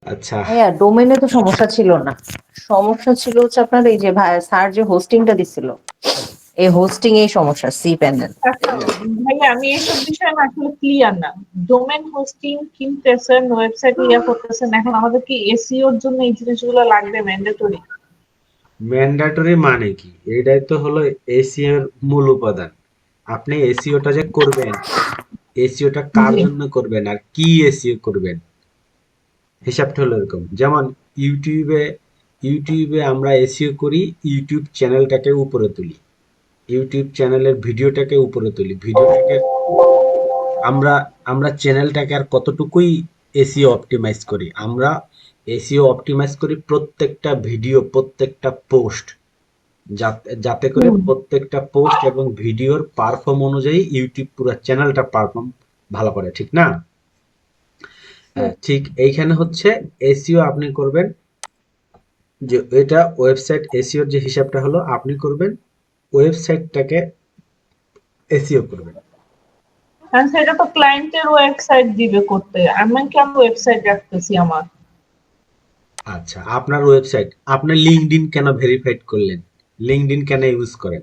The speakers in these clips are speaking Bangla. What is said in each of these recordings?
আচ্ছা। ভাইয়া ডোমেনে তো সমস্যা ছিল না, সমস্যা ছিল হচ্ছে আপনার এই যে ভাই স্যার যে হোস্টিংটা দিছিল, এই হোস্টিং এই সমস্যা সি প্যানেল। আচ্ছা ভাইয়া, আমি এইসব বিষয়ে না আসলে ক্লিয়ার না। ডোমেন হোস্টিং কিনতেছেন, ওয়েবসাইট ইয়া করতেছেন, এখন আমাদের কি এসইওর জন্য এই জিনিসগুলো লাগবে ম্যান্ডেটরি? ম্যান্ডেটরি মানে কি? এটাই তো হলো এসইও এর মূল উপাদান। আপনি এসইওটা যে করবেন, এসইওটা কার জি। জন্য করবেন আর কি এসইও করবেন, হিসাবটা হলো এরকম। যেমন ইউটিউবে ইউটিউবে আমরা এসইও করি, ইউটিউব চ্যানেলটাকে উপরে তুলি, ইউটিউব চ্যানেলের ভিডিওটাকে উপরে তুলি, ভিডিওটাকে আমরা আমরা চ্যানেলটাকে আর কতটুকুই এসইও অপটিমাইজ করি, আমরা এসইও অপটিমাইজ করি প্রত্যেকটা ভিডিও, প্রত্যেকটা পোস্ট, যাতে যাতে করে হুম। প্রত্যেকটা পোস্ট এবং ভিডিওর পারফর্ম অনুযায়ী ইউটিউব পুরো চ্যানেলটা পারফর্ম ভালো করে, ঠিক না? হ্যাঁ, ঠিক এইখানে হচ্ছে এসইও আপনি করবেন, যে এটা ওয়েবসাইট এসইওর যে হিসাবটা হলো আপনি করবেন, ওয়েবসাইটটাকে এসইও করবেন। কারণ সেটা তো ক্লায়েন্টের ওয়েবসাইট দিবে করতে, আমি কেন ওয়েবসাইট রাখতেছি আমার? আচ্ছা, আপনার ওয়েবসাইট, আপনি লিঙ্কডইন কেন ভেরিফাইড করলেন? লিঙ্কডইন কেন ইউজ করেন?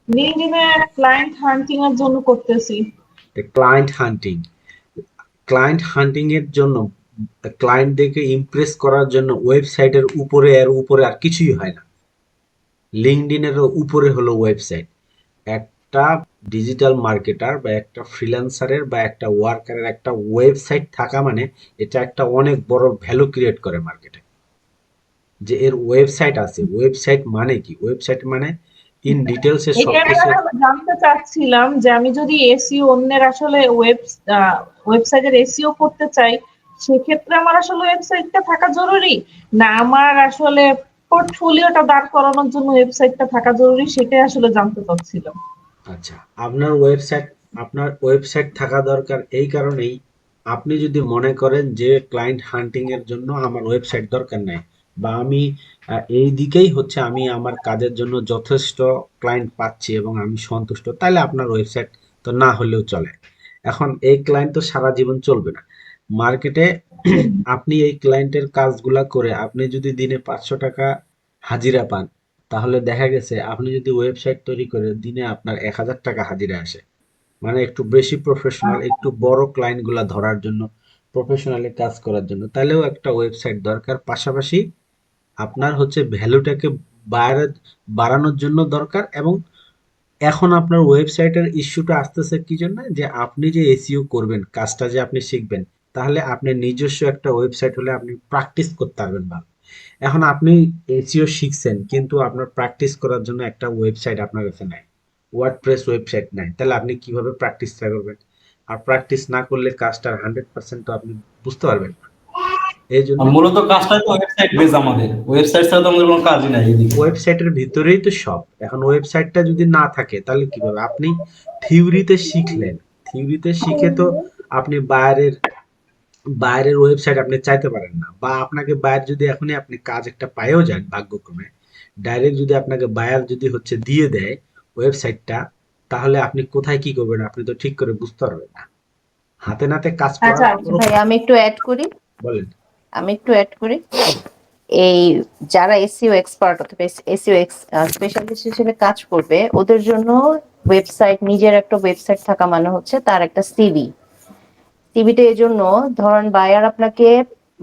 লিঙ্কডইনে ক্লায়েন্ট হান্টিং এর জন্য করতেছি। ক্লায়েন্ট হান্টিং, ক্লায়েন্ট হান্টিং এর জন্য, ক্লায়েন্টদেরকে ইমপ্রেস করার জন্য ওয়েবসাইটের উপরে আর উপরে আর কিছুই হয় না। লিঙ্কডইনেরও উপরে হলো ওয়েবসাইট। একটা ডিজিটাল মার্কেটার বা একটা ফ্রিল্যান্সারের বা একটা ওয়ার্কারের একটা ওয়েবসাইট থাকা মানে এটা একটা অনেক বড় ভ্যালু ক্রিয়েট করে মার্কেটে, যে এর ওয়েবসাইট আছে। ওয়েবসাইট মানে কি? ওয়েবসাইট মানে ইন ডিটেলস এর এটা আমি সবকিছু। জানতে চাচ্ছিলাম যে আমি যদি এসইও অন্যের আসলে ওয়েবসাইটের এসইও করতে চাই, সেক্ষেত্রে আমার আসলে ওয়েবসাইটটা থাকা জরুরি, না আমার আসলে পোর্টফোলিওটা দাঁড় করানোর জন্য ওয়েবসাইটটা থাকা জরুরি, সেটাই আসলে জানতে চাচ্ছিলাম। আচ্ছা, আপনার ওয়েবসাইট থাকা দরকার এই কারণেই, আপনি যদি মনে করেন যে ক্লায়েন্ট হান্টিং এর জন্য আমার ওয়েবসাইট দরকার নাই, বা আমি এই দিকেই হচ্ছে আমি আমার কাজের জন্য যথেষ্ট ক্লায়েন্ট পাচ্ছি এবং আমি সন্তুষ্ট, তাহলে আপনার ওয়েবসাইট তো না হলেও চলে। এখন এই ক্লায়েন্ট তো সারা জীবন চলবে না মার্কেটে। আপনি এই ক্লায়েন্টের কাজগুলা করে আপনি যদি দিনে 500 টাকা হাজিরা পান, তাহলে দেখা গেছে আপনি যদি ওয়েবসাইট তৈরি করে দিনে আপনার 1000 টাকা হাজিরা আসে, মানে একটু বেশি প্রফেশনাল, একটু বড় ক্লায়েন্ট গুলা ধরার জন্য, প্রফেশনালি কাজ করার জন্য, তাহলেও একটা ওয়েবসাইট দরকার। পাশাপাশি আপনার হচ্ছে ভ্যালুটাকে বাড়ানোর জন্য দরকার। এবং এখন আপনার ওয়েবসাইটের ইস্যুটা আসতেছে কি জন্য, যে আপনি যে এসইও করবেন, কাজটা যে আপনি শিখবেন, তাহলে আপনি নিজস্ব একটা ওয়েবসাইট হলে আপনি প্র্যাকটিস করতে পারবেন ভালো। এখন আপনি এসইও শিখছেন কিন্তু আপনার প্র্যাকটিস করার জন্য একটা ওয়েবসাইট আপনার কাছে নাই, ওয়ার্ডপ্রেস ওয়েবসাইট নাই, তাহলে আপনি কিভাবে প্র্যাকটিসটা করবেন? আর প্র্যাকটিস না করলে কাজটার 100% তো আপনি বুঝতে পারবেন না। এই জন্য মূলত কাজটা তো ওয়েবসাইট বেস, আমাদের ওয়েবসাইট ছাড়া তো আমাদের কোনো কাজই নাই এদিকে। ওয়েবসাইটের ভিতরেই তো সব। এখন ওয়েবসাইটটা যদি না থাকে তাহলে কিভাবে? আপনি থিওরিতে শিখলেন, থিওরিতে শিখে তো আপনি বাইরের বাইরের ওয়েবসাইট আপনি চাইতে পারেন না, বা আপনাকে বাইরে যদি এখনই আপনি কাজ একটা পাইও যান ভাগ্যক্রমে, ডাইরেক্ট যদি আপনাকে বায়ার যদি হচ্ছে দিয়ে দেয় ওয়েবসাইটটা, তাহলে আপনি কোথায় কি করবেন আপনি তো ঠিক করে বুঝতে পারবেন না। হাতে নাতে কাজ আচ্ছা, করার আচ্ছা পরও। ভাই আমি একটু অ্যাড করি, বলেন। আমি একটু অ্যাড করি। এই যারা এসইও এক্সপার্ট অথবা এসইও স্পেশালিস্ট হিসেবে কাজ করবে, ওদের জন্য ওয়েবসাইট, নিজের একটা ওয়েবসাইট থাকা মানে হচ্ছে তার একটা সিভি। সিভিটা এই জন্য, ধরেন বায়ার আপনাকে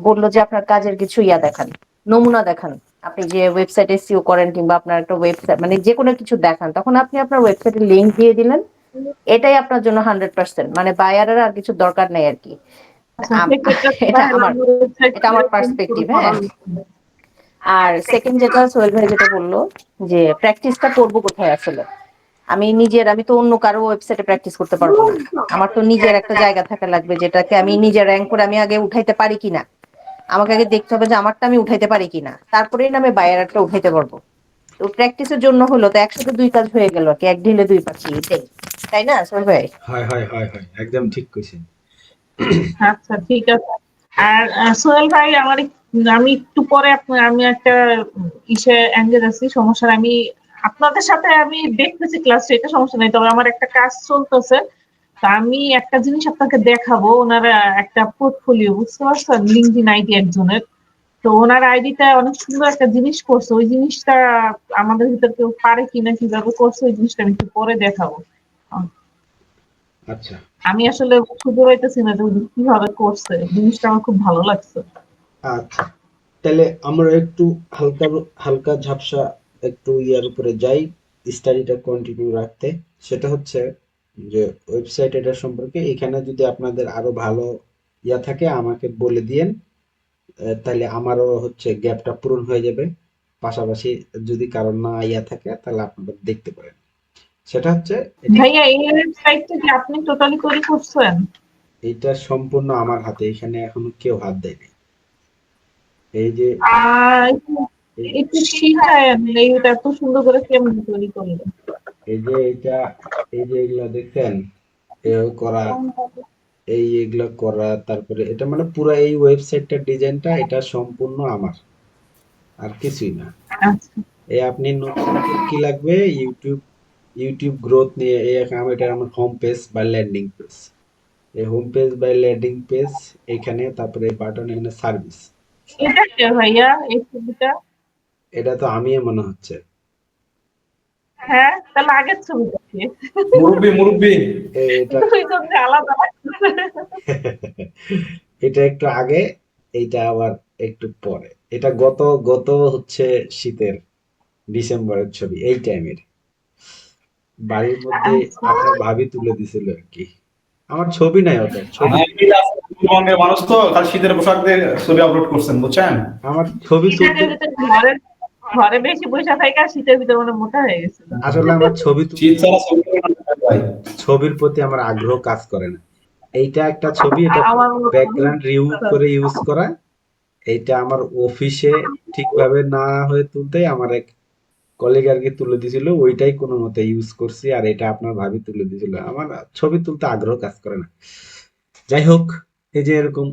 বললো যে আপনার কাজের কিছু দেখান, নমুনা দেখান, আপনি যে ওয়েবসাইট এসইও করেন কিংবা আপনার একটা ওয়েবসাইট মানে যে কোনো কিছু দেখান, তখন আপনি আপনার ওয়েবসাইটের লিঙ্ক দিয়ে দিলেন, এটাই আপনার জন্য 100%, মানে বায়ারের আর কিছু দরকার নেই আর কি। আচ্ছা, আম- সেক্ষেত্রে এটা তাহলে আমার আমার ওয়েবসাইট এটা আমার পার্সপেক্টিভ। হ্যাঁ, আর সেকেন্ড যেটা সোহেল ভাই যেটা বললো, যে প্র্যাকটিসটা করবো কোথায় আসলে, আমি তো অন্য কারো ওয়েবসাইটে প্র্যাকটিস করতে পারবো না, আমার তো নিজের একটা জায়গা থাকা লাগবে যেটাকে আমি নিজে র্যাঙ্ক করে আমি আগে উঠাইতে পারি কিনা, আমাকে আগে দেখতে হবে যে আমারটা আমি উঠাইতে পারি কিনা, তারপরেই না আমি বায়ারটা উঠাইতে পারবো। তো প্র্যাকটিসের জন্য হলো তো একসাথে দুই কাজ হয়ে গেল কি, এক ঢিলে দুই পাখি, এটাই, তাই না সোহেল ভাই? হয় হয় হয় হয়, একদম ঠিক কইছেন। আচ্ছা, ঠিক আছে। আর সোহেল ভাই, আমি একটু পরে আমি একটা ইসে এঙ্গেজ আছি, সমস্যা নাই। আপনাদের সাথে আমি দেখতেছি ক্লাস, এটা সমস্যা নাই, তবে আমার একটা কাজ চলতেছে, তা আমি একটা জিনিস আপনাকে দেখাবো, ওনারা একটা পোর্টফোলিও, বুঝতে পারছেন, লিঙ্কডইন আইডি একজনের। তো ওনার আইডিটা অনেক সুন্দর একটা জিনিস করছে, ওই জিনিসটা আমাদের ভিতর কেউ পারে কিনা, কিভাবে করছে ওই জিনিসটা আমি একটু পরে দেখাবো। আহ, আচ্ছা, আমি আসলে খুঁজে পাইতেছি না যে উনি কিভাবে করছে, জিনিসটা আমার খুব ভালো লাগছে। আচ্ছা, তাহলে আমরা একটু হালকা হালকা ঝাপসা একটু ইয়ার উপরে যাই, স্টাডিটা কন্টিনিউ রাখতে। সেটা হচ্ছে যে ওয়েবসাইট এটা সম্পর্কে, এখানে যদি আপনাদের আরো ভালো ইয়া থাকে আমাকে বলে দিয়েন, তাহলে আমারও হচ্ছে গ্যাপটা পূরণ হয়ে যাবে। পাশাপাশি যদি কারণ না ইয়া থাকে তাহলে আপনারা দেখতে পারেন। সেটা হচ্ছে এটা, ভাইয়া এই ওয়েবসাইটটা কি আপনি টোটালি করে করছেন? এটা সম্পূর্ণ আমার হাতে, এখানে এখনো কেউ হাত দেয়নি। এই যে একটু এই একটু শিখায়েন, এইটা এত সুন্দর করে কেমন তৈরি করলেন? এই যে এটা, এই যে এগুলা দেখছেন, এও করা, এগুলা করা, তারপরে এটা মানে পুরো এই ওয়েবসাইটটার ডিজাইনটা এটা সম্পূর্ণ আমার, আর কিছুই না। আচ্ছা, এই আপনি নতুন করে কি লাগবে, ইউটিউব গ্রোথ নিয়ে, এই এটা আমার হোম পেজ বা ল্যান্ডিং পেজ। এই হোম পেজ বা ল্যান্ডিং পেজ এখানে, তারপরে এই বাটন এখানে সার্ভিস। এটা কে ভাইয়া এই ছবিটা? এটা তো আমি মনে হচ্ছে। হ্যাঁ, তাহলে আগের ছবিটা কে? মুরব্বি মুরব্বি। এটা দুইজন যে আলাদা লাগতেছে। এটা একটু আগে, এইটা আবার একটু পরে। এটা গত গত হচ্ছে শীতের ডিসেম্বরের ছবি, এই টাইমের বাড়ির মধ্যে আচ্ছা, আপনার ভাবি তুলে দিছিল আর কি। আমার ছবি নাই ওটা, ছবি হ্যাঁ, এই আছে, পূর্ববঙ্গের মানুষ তো তার শীতের পোশাক দিয়ে ছবি আপলোড করছেন, বুঝছেন? আমার ছবি তুলতে, শীতের ভিতর ঘরে ঘরে বেশি বসে থাকা শীতের ভিতর মানে মোটা হয়ে গেছিল। আসলে আমার ছবি শীত তুলতে, ছাড়া ছবি ভাই। ছবির প্রতি আমার আগ্রহ কাজ করে না। এইটা একটা ছবি, এটা আমার মতো। ব্যাকগ্রাউন্ড রিমুভ করে ইউজ করা। এইটা আমার অফিসে ঠিকভাবে না হয়ে তুলতে আমার এক কলিগ আর কি তুলে দিছিল, ওইটাই কোনো মতে ইউজ করছি। আর এটা আপনার ভাবি তুলে দিছিল, আমার ছবি তুলতে আগ্রহ কাজ করে না। যাই হোক, এই যে এরকম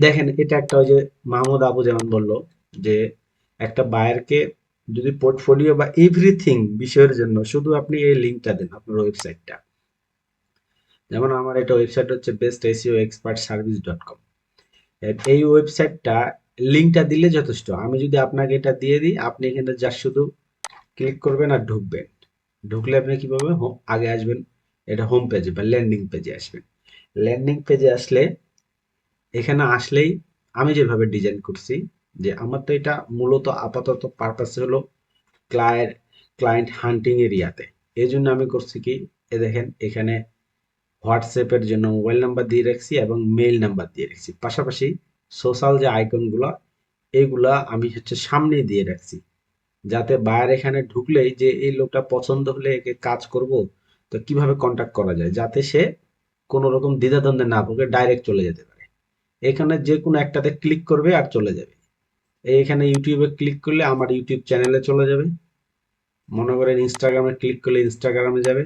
দেখেন, এটা একটা ওই যে মাহমুদ আবু যেমন বলল যে একটা বায়ারকে যদি পোর্টফোলিও বা এভরিথিং বিষয়ের জন্য শুধু আপনি এই লিঙ্কটা দেন আপনার ওয়েবসাইটটা, যেমন আমার এটা ওয়েবসাইট হচ্ছে best SEO expert service dot com. এই ওয়েবসাইটটা লিঙ্কটা দিলে যথেষ্ট। আমি যদি আপনাকে এটা দিয়ে দিই, আপনি এখানে যা শুধু ক্লিক করবেন আর ঢুকবেন। ঢুকলে আপনি কিভাবে আগে আসবেন, এটা হোম পেজে বা ল্যান্ডিং পেজে আসবেন। ল্যান্ডিং পেজে আসলে, এখানে আসলেই আমি যেভাবে ডিজাইন করছি, যে আমার তো এটা মূলত আপাতত পারপাস হলো ক্লায়েন্ট ক্লায়েন্ট হান্টিং এরিয়াতে। এই জন্য আমি করছি কি, এ দেখেন এখানে হোয়াটসঅ্যাপের জন্য মোবাইল নাম্বার দিয়ে রাখছি এবং মেইল নাম্বার দিয়ে রাখছি। পাশাপাশি সোশ্যাল যে আইকনগুলো, এগুলা আমি হচ্ছে সামনে দিয়ে রাখছি, যাতে বায়ার এখানে ঢুকলেই যে এই লোকটা পছন্দ হলে একে কাজ করব, তো কিভাবে কন্টাক্ট করা যায়, যাতে সে কোনো রকম দ্বিধাদ্বন্দ্বে না ভুগে ডাইরেক্ট চলে যেতে পারে। এখানে যে কোনো একটাতে ক্লিক করবে আর চলে যাবে। এখানে ইউটিউবে ক্লিক করলে আমার ইউটিউব চ্যানেলে চলে যাবে। মনে করেন ইনস্টাগ্রামে ক্লিক করলে ইনস্টাগ্রামে যাবে।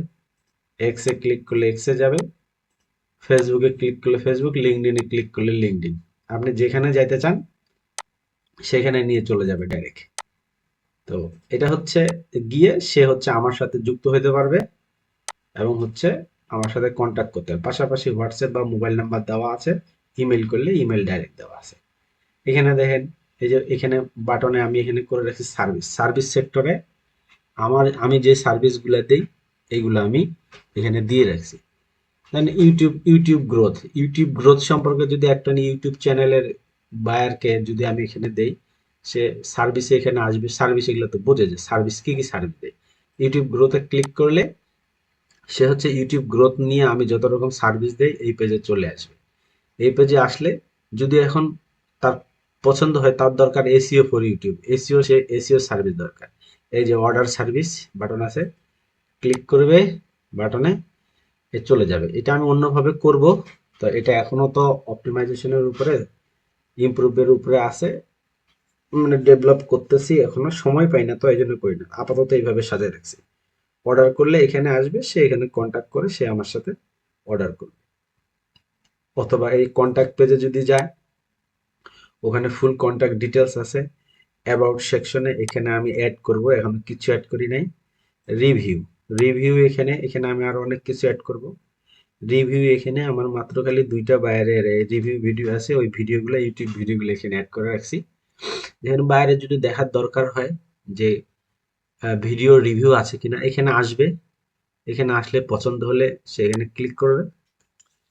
এক্সে ক্লিক করলে এক্সে যাবে। ফেসবুকে ক্লিক করলে ফেসবুক, লিঙ্কডইনে ক্লিক করলে লিঙ্কডইন। আপনি যেখানে যাইতে চান সেখানে নিয়ে চলে যাবে ডাইরেক্ট। তো এটা হচ্ছে গিয়ে সে হচ্ছে আমার সাথে যুক্ত হতে পারবে এবং হচ্ছে আমার সাথে কন্ট্যাক্ট করতে হবে। পাশাপাশি হোয়াটসঅ্যাপ বা মোবাইল নাম্বার দেওয়া আছে, ইমেল করলে ইমেল ডাইরেক্ট দেওয়া আছে। এখানে দেখেন, এই যে এখানে বাটনে আমি এখানে করে রাখছি সার্ভিস। সার্ভিস সেক্টরে আমি যে সার্ভিসগুলো দেই এইগুলো আমি এখানে দিয়ে রাখছি। দেন ইউটিউব গ্রোথ সম্পর্কে যদি একটা ইউটিউব চ্যানেলের বায়ারকে যদি আমি এখানে দেই, সে সার্ভিসে এখানে আসবে, সার্ভিস এগুলো তো বোঝে যে সার্ভিস কি কি সার্ভিস দেয়। ইউটিউব গ্রোথে ক্লিক করলে সে হচ্ছে ইউটিউব গ্রোথ নিয়ে আমি যত রকম সার্ভিস দেই এই পেজে চলে আসবে। এই পেজে আসলে যদি এখন তার পছন্দ হয়, তার দরকার SEO for YouTube, say SEO service দরকার, এই যে অর্ডার সার্ভিস বাটন আছে, ক্লিক করবে বাটনে, এ চলে যাবে। এটা আমি অন্যভাবে করব, তো এটা এখনো তো অপটিমাইজেশনের উপরে, ইমপ্রুভের উপরে আছে, মানে ডেভেলপ করতেছি, এখনো সময় পাই না, তো এই জন্য করি না। আপাতত এইভাবে সাজিয়ে রাখছি। অর্ডার করলে এখানে আসবে, সে এখানে কন্ট্যাক্ট করে সে আমার সাথে অর্ডার করবে। অথবা এই কন্ট্যাক্ট পেজে যদি যায়, ওখানে ফুল কন্ট্যাক্ট ডিটেলস আছে। অ্যাবাউট সেকশনে এখানে আমি অ্যাড করব, এখন কিছু অ্যাড করি নাই। রিভিউ রিভিউ এখানে এখানে আমি আরো অনেক কিছু অ্যাড করব। রিভিউ এখানে আমার মাত্র খালি 2টা বাইরের রিভিউ ভিডিও আছে, ওই ভিডিওগুলো ইউটিউব ভিডিওগুলো এখানে অ্যাড করে রাখছি। যেখানে বাইরে যদি দেখার দরকার হয় যে ভিডিও রিভিউ আছে কিনা, এখানে আসবে। এখানে আসলে পছন্দ হলে সে এখানে ক্লিক করবে।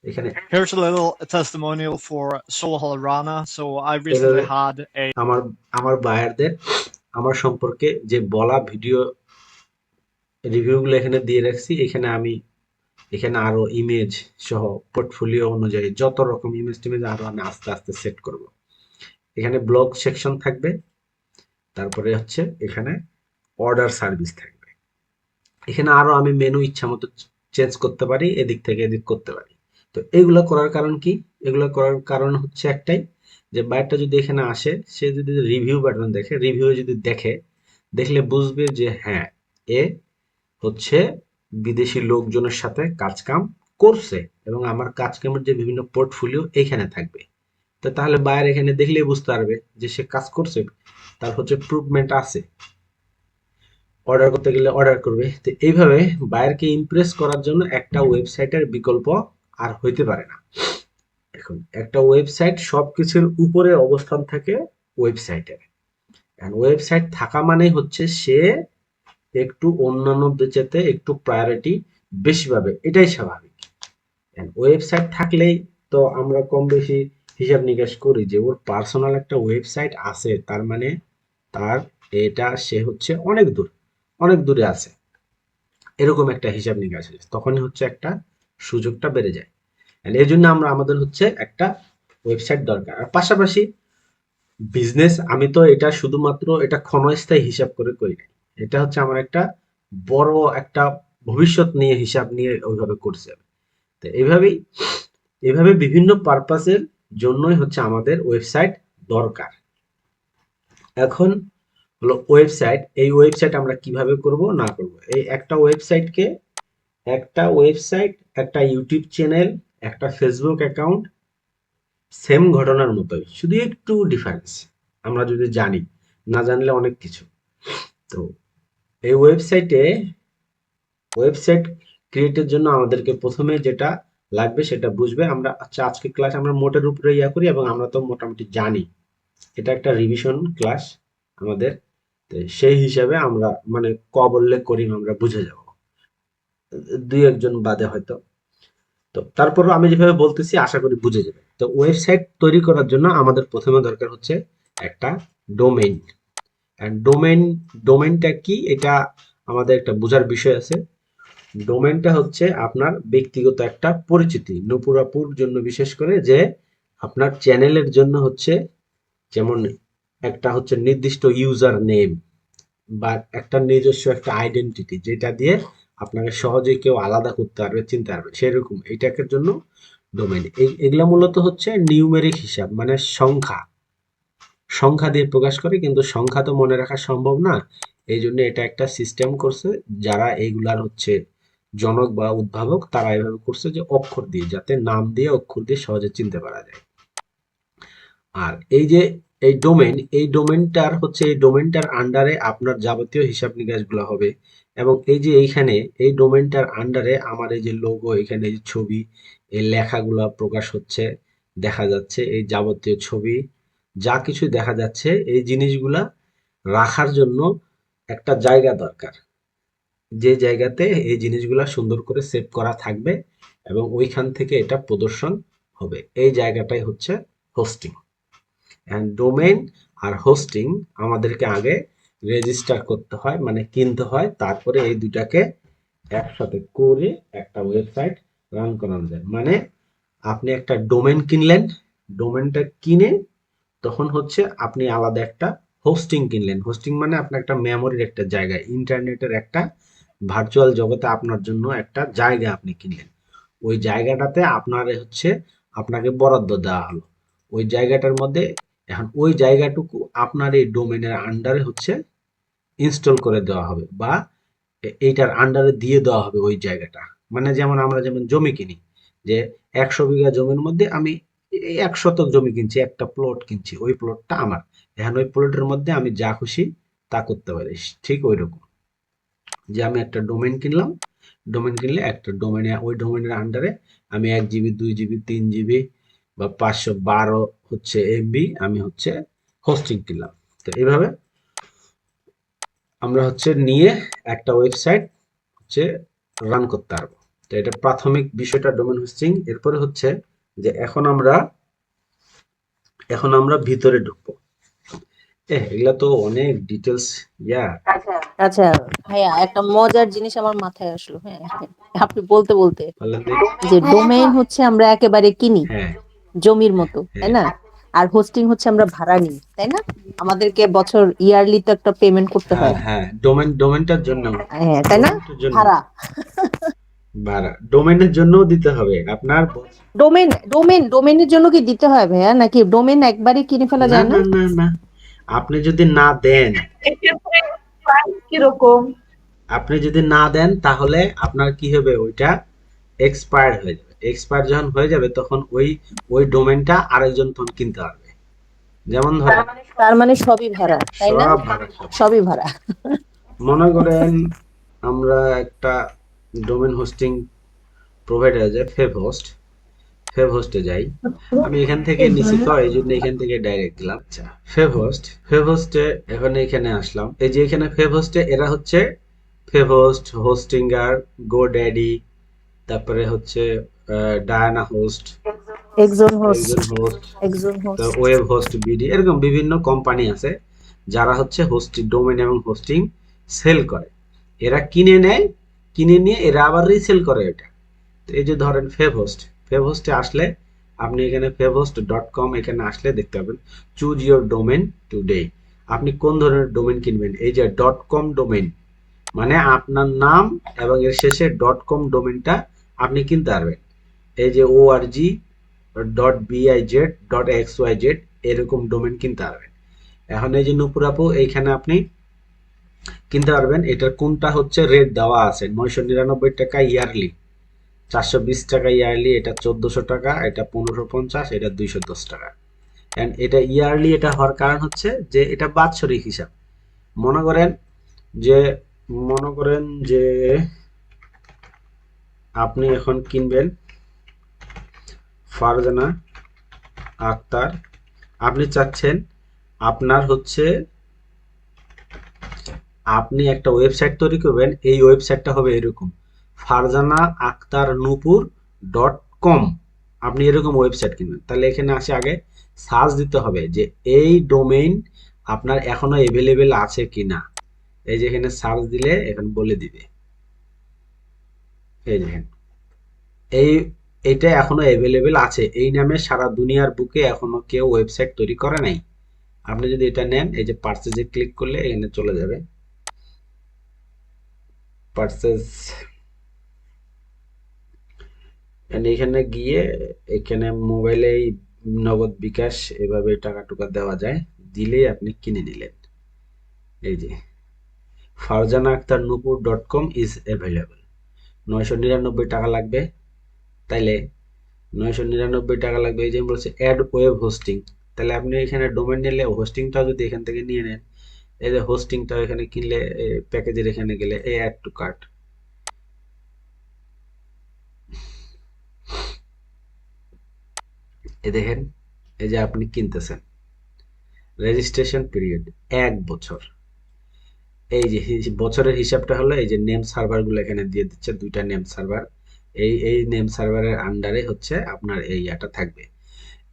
এখানে Here's a little testimonial for Sohal Rana. So I এভাবে recently had a আমার আমার বায়ারদের আমার সম্পর্কে যে বলা ভিডিও রিভিউগুলো এখানে দিয়ে রাখছি। এখানে আরো ইমেজ সহ পোর্টফোলিও অনুযায়ী যত রকম ইমেজ টিমেজ আরো আমি আস্তে আস্তে সেট করব। এখানে ব্লগ সেকশন থাকবে, তারপরে হচ্ছে এখানে অর্ডার সার্ভিস থাকবে। এখানে আরো আমি মেনু ইচ্ছা মতো চেঞ্জ করতে পারি, এদিক থেকে এদিক করতে পারি। তো এগুলো করার কারণ কি? এগুলো করার কারণ হচ্ছে একটাই, যে বায়ারটা যদি এখানে আসে, সে যদি রিভিউ বাটন দেখে, রিভিউ যদি দেখলে বুঝবে যে হ্যাঁ, এ হচ্ছে বিদেশি লোকজনের সাথে কাজ কাম করছে এবং আমার কাজ কামের যে বিভিন্ন পোর্টফোলিও এখানে থাকবে। তো তাহলে বায়ার এখানে দেখলেই বুঝতে পারবে যে সে কাজ করছে, তার হচ্ছে প্রুভমেন্ট আছে, অর্ডার করতে গেলে অর্ডার করবে। তো এইভাবে বায়ারকে ইমপ্রেস করার জন্য একটা ওয়েবসাইটের বিকল্প আর হইতে পারে না। এখন একটা ওয়েবসাইট সবকিছুর উপরে অবস্থান থাকে ওয়েবসাইটের। ওয়েবসাইট থাকা মানে হচ্ছে সে একটু অন্যান্যদের চেয়ে একটু প্রায়োরিটি বেশি পাবে, এটাই স্বাভাবিক। ওয়েবসাইট থাকলেই তো আমরা কম বেশি হিসাব নিকাশ করি যে ওর পার্সোনাল একটা ওয়েবসাইট আছে, তার মানে তার সে হচ্ছে অনেক দূরে আছে, এরকম একটা হিসাব নিকাশ আছে। তখনই হচ্ছে একটা সুযোগটা বেড়ে যায়। এই জন্য আমাদের হচ্ছে একটা ওয়েবসাইট দরকার। আর পাশাপাশি বিজনেস, আমি তো এটা শুধুমাত্র এটা ক্ষণস্থায়ী হিসাব করে করি নাই, এটা হচ্ছে আমার একটা বড় একটা ভবিষ্যৎ নিয়ে হিসাব নিয়ে ওইভাবে করছি আমি। তো এইভাবে বিভিন্ন পারপাসের জন্যই হচ্ছে আমাদের ওয়েবসাইট দরকার। এখন হলো ওয়েবসাইট, এই ওয়েবসাইট আমরা কিভাবে করব না করব। এই একটা ওয়েবসাইট, একটা ইউটিউব চ্যানেল, একটা ফেসবুক অ্যাকাউন্ট সেম ঘটনার মতোই, শুধু একটু ডিফারেন্স আমরা যদি জানি, না জানলে অনেক কিছু। তো এই ওয়েবসাইট ক্রিয়েটের জন্য আমাদেরকে প্রথমে যেটা লাগবে সেটা বুঝবে। আমরা আজকে ক্লাস আমরা মোটের উপরে করি এবং আমরা তো মোটামুটি জানি, এটা একটা রিভিশন ক্লাস আমাদের। তো সেই হিসাবে আমরা মানে বললে করিম আমরা বুঝে যাব, দুই একজন বাদে হয়তো। তো তারপরও আমি যেভাবে বলতেছি আশা করি বুঝে যাবে। তো ওয়েবসাইট তৈরি করার জন্য আমাদের প্রথমে দরকার হচ্ছে একটা ডোমেইন। ডোমেইনটা কি, এটা আমাদের একটা বোঝার বিষয় আছে। ডোমেইনটা হচ্ছে আপনার ব্যক্তিগত একটা পরিচিতি, নূপুরাপুর জন্য বিশেষ করে, যে আপনার চ্যানেলের জন্য হচ্ছে যেমন একটা হচ্ছে নির্দিষ্ট ইউজার নেম বা একটা নিজস্ব একটা আইডেন্টিটি, যেটা দিয়ে আপনাকে সহজে কেউ আলাদা করতে পারবে, চিনতে পারবে, সেরকম এইটাকের জন্য ডোমেইন। এগুলা মূলত হচ্ছে নিউমেরিক হিসাব, মানে সংখ্যা দিয়ে প্রকাশ করে, কিন্তু সংখ্যা তো মনে রাখা সম্ভব না। এই জন্য এটা একটা সিস্টেম করছে, যারা এইগুলার হচ্ছে জনক বা উদ্ভাবক, তারা এভাবে করছে যে অক্ষর দিয়ে, যাতে নাম দিয়ে অক্ষর দিয়ে সহজে চিনতে পারা যায়। আর এই যে এই ডোমেইনটার আন্ডারে আপনার যাবতীয় হিসাব নিকাশগুলো হবে। এবং এই যে এই ডোমেইনটার আন্ডারে আমার এই যে লোগো, এখানে যে ছবি, এই লেখাগুলা প্রকাশ হচ্ছে, দেখা যাচ্ছে, এই যাবতীয় ছবি যা কিছু দেখা যাচ্ছে, এই জিনিসগুলা রাখার জন্য একটা জায়গা দরকার, যে জায়গাতে এই জিনিসগুলা সুন্দর করে সেভ করা থাকবে এবং ওইখান থেকে এটা প্রদর্শন হবে। এই জায়গাটাই হচ্ছে হোস্টিং। ডোমেইন আর হোস্টিং আমাদেরকে আগে রেজিস্টার করতে হয়, মানে কিনতে হয়, তারপরে এই দুটাকে একসাথে করে একটা ওয়েবসাইট রান করানো যায়। মানে আপনি একটা ডোমেইন কিনলেন, ডোমেইনটা কিনে তখন হচ্ছে আপনি আলাদা একটা হোস্টিং কিনলেন। হোস্টিং মানে আপনার একটা মেমোরির একটা জায়গা, ইন্টারনেটের একটা ভার্চুয়াল জগতে আপনার জন্য একটা জায়গা আপনি কিনলেন। ওই জায়গাটাতে আপনাকে বরাদ্দ দেওয়া হলো ওই জায়গাটার মধ্যে। এখন ওই জায়গাটুকু আপনার এই ডোমেনের আন্ডারে হচ্ছে ইনস্টল করে দেওয়া হবে, বা এইটার আন্ডারে দিয়ে দেওয়া হবে ওই জায়গাটা। মানে যেমন আমরা জমি কিনি, যে 100 বিঘা জমির মধ্যে আমি 1 শতক জমি কিনছি, একটা প্লট কিনছি, ওই প্লটটা আমার। এখন ওই প্লটের মধ্যে আমি যা খুশি তা করতে পারি। ঠিক ওই রকম যে আমি একটা ডোমেইন কিনলাম, ডোমেন কিনলে একটা ডোমেনে, ওই ডোমেনের আন্ডারে আমি 1 GB 2 GB 3 GB বা 512 হচ্ছে এমবি আমি হচ্ছে হোস্টিং কিনলাম। তো এইভাবে আমরা হচ্ছে নিয়ে একটা ওয়েবসাইট হচ্ছে রান করতে পারবো। তো এটা প্রাথমিক বিষয়টা ডোমেন হোস্টিং। এরপরে হচ্ছে যে এখন আমরা ভিতরে ঢুকবো। এগুলা তো অনেক ডিটেলস। আচ্ছা ভাইয়া, একটা মজার জিনিস আমার মাথায় আসলো। হ্যাঁ, আপনি বলতে বলতে বলেন দেখি। যে ডোমেইন হচ্ছে আমরা একেবারে কিনি হ্যাঁ জমির মতো, তাই হ্যাঁ না? আর হোস্টিং হচ্ছে আমরা ভাড়া নিই, তাই না? আমাদেরকে বছর ইয়ারলি তো একটা পেমেন্ট করতে হ্যাঁ হয়। হ্যাঁ, ডোমেনটার জন্য, হ্যাঁ, তাই না? ডোমেনটার জন্য ভাড়া। ভাড়া, ডোমেনের জন্যও দিতে হবে আপনার। ডোমেনের জন্য কি দিতে হয় ভাইয়া, নাকি ডোমেন একবারই কিনে ফেলা না যায় না? না না না, আপনি যদি না দেন, এক্ষেত্রে প্রাইস কিরকম? আপনি যদি না দেন তাহলে আপনার কি হবে, ওইটা এক্সপায়ার হয়ে যাবে। এক্সপায়ার যখন হয়ে যাবে তখন ওই ডোমেনটা আরেকজন তখন কিনতে পারবে। যেমন ধরেন তার মানে সবই ভাড়া, তাই না? সব ভাড়া সব। সবই ভাড়া। মনে করেন আমরা একটা ডোমেন হোস্টিং প্রোভাইডার আছে ফেভ হোস্টে যাই। আমি এখান থেকে নিছি তো, এই জন্য এখান থেকে ডাইরেক্ট দিলাম। আচ্ছা, ফেভ হোস্টে এখন এখানে আসলাম। এই যে এখানে ফেভ হোস্টে এরা হচ্ছে ফেভ হোস্ট, হোস্টিঙ্গার, গোড্যাডি, তারপরে হচ্ছে ডায়ানা হোস্ট, একজন হোস্ট, একজন হোস্ট, একজন তো হোস্ট। ওয়েব হোস্ট বিডি, এরকম বিভিন্ন কোম্পানি আছে যারা হচ্ছে হোস্টিং, ডোমেন এবং হোস্টিং সেল করে। এরা কিনে নেয়, কিনে নিয়ে এরা আবার রিসেল করে এটা। তো এই যে ধরেন ফেভ হোস্টে আসলে আপনি এখানে favhost.com এখানে আসলে দেখতে পাবেন চুজ ইওর ডোমেন টুডে। আপনি কোন ধরনের ডোমেন কিনবেন। এই যে .com ডোমেন মানে আপনার নাম এবং এর শেষে .com ডোমেনটা আপনি কিনতে পারবেন। এই যে org.biz.xyz এরকম ডোমেন কিনতে পারবেন। এখন এই যে নুপুর আপু, এইখানে আপনি কিনতে পারবেন। এটার কোনটা হচ্ছে রেট দেওয়া আছে 999 টাকা ইয়ারলি, 420 টাকা ইয়ারলি, এটা 1400 টাকা, এটা 1550, এটা 210 টাকা। এন্ড এটা ইয়ারলি এটা হওয়ার কারণ হচ্ছে যে এটা বাৎসরিক হিসাব। মনে করেন যে মনে করেন যে আপনি এখন কিনবেন ফারজানা আক্তার, আপনি চাচ্ছেন আপনার হচ্ছে আপনি একটা ওয়েবসাইট তৈরি করবেন। এই ওয়েবসাইটটা হবে এরকম ফারজানা আক্তার নূপুর .com। আপনি এরকম ওয়েবসাইট কিনবেন, তাহলে এখানে আসে আগে সার্চ দিতে হবে যে এই ডোমেইন আপনার এখনো অ্যাভেলেবেল আছে কিনা। এই যে এখানে সার্চ দিলে এখন বলে দিবে, এই দেখেন এইটা এখনো অ্যাভেলেবেল আছে, এই নামে সারা দুনিয়ার বুকে এখনো কেউ ওয়েবসাইট তৈরি করে নাই। আপনি যদি এটা নেন, এই যে পারচেজে ক্লিক করলে এখানে চলে যাবে পারচেজ, এখানে গিয়ে এখানে মোবাইলে নগদ বিকাশ এভাবে টাকা টুকা দেওয়া যায়, দিলেই আপনি কিনে নিলেন। এই যে ফারজানা আক্তার নূপুর .com ইজ অ্যাভেলেবল। 999 টাকা লাগবে, তাইলে 999 টাকা লাগবে। এই যে বলছে অ্যাড ওয়েব হোস্টিং, তাহলে আপনি এখানে ডোমেন নিলে হোস্টিংটাও যদি এখান থেকে নিয়ে নেন, এই যে হোস্টিংটাও এখানে কিনলে প্যাকেজের এখানে গেলে এই অ্যাড টু কার্ট, এই দেখেন এই যে আপনি কিনতেছেন। রেজিস্ট্রেশন পিরিয়ড 1 বছর। এই যে বছরের হিসাবটা হলো এই যে নেম সার্ভার গুলো এখানে দিয়ে দিচ্ছে, 2টা নেম সার্ভার। এই নেম সার্ভারের আন্ডারে হচ্ছে আপনার এই ইয়াটা থাকবে।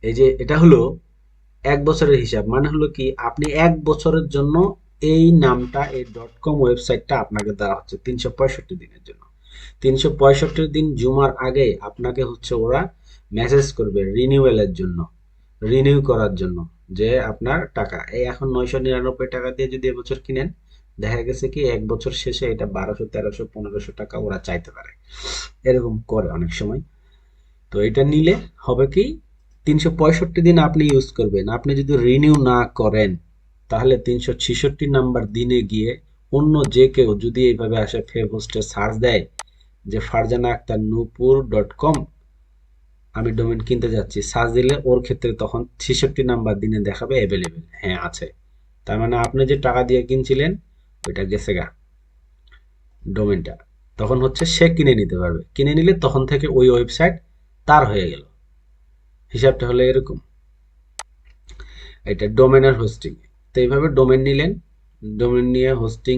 এই যে এটা হলো 1 বছরের হিসাব, মানে হলো কি আপনি 1 বছরের জন্য এই নামটা, এই .com ওয়েবসাইটটা আপনাকে দেওয়া হচ্ছে 365 দিনের জন্য। 365 দিন জুমার আগে আপনাকে হচ্ছে ওরা মেসেজ করবে রিনিউয়ালের জন্য, রিনিউ করার জন্য, যে আপনার টাকা এই এখন 999 টাকা দিয়ে যদি এবছর কিনেন, দেখা গেছে কি 1 বছর শেষে এটা 1200 1300 1500 টাকা ওরা চাইতে পারে, এরকম করে অনেক সময়। তো এটা নিলে হবে কি 365 দিন আপনি ইউজ করবেন। আপনি যদি রিনিউ না করেন তাহলে 366 নাম্বার দিনে গিয়ে অন্য যে কেউ যদি এইভাবে আসে ফেভ হোস্টে সার্চ দেয় যে ফারজানা আক্তার নূপুর .com আমি ডোমেন কিনতে যাচ্ছি, সার্চ দিলে ওর ক্ষেত্রে তখন 66 নাম্বার দিনে দেখাবে অ্যাভেলেবেল, হ্যাঁ আছে। তার মানে আপনি যে টাকা দিয়ে কিনছিলেন ওইটা গেছে গা ডোমেনটা, তখন হচ্ছে সে কিনে নিতে পারবে, কিনে নিলে তখন থেকে ওই ওয়েবসাইট তার হয়ে গেল। হিসাবটা হলো এরকম। এটা ডোমেনের হোস্টিং। তো এইভাবে ডোমেন নিলেন, ডোমেন নিয়ে হোস্টিং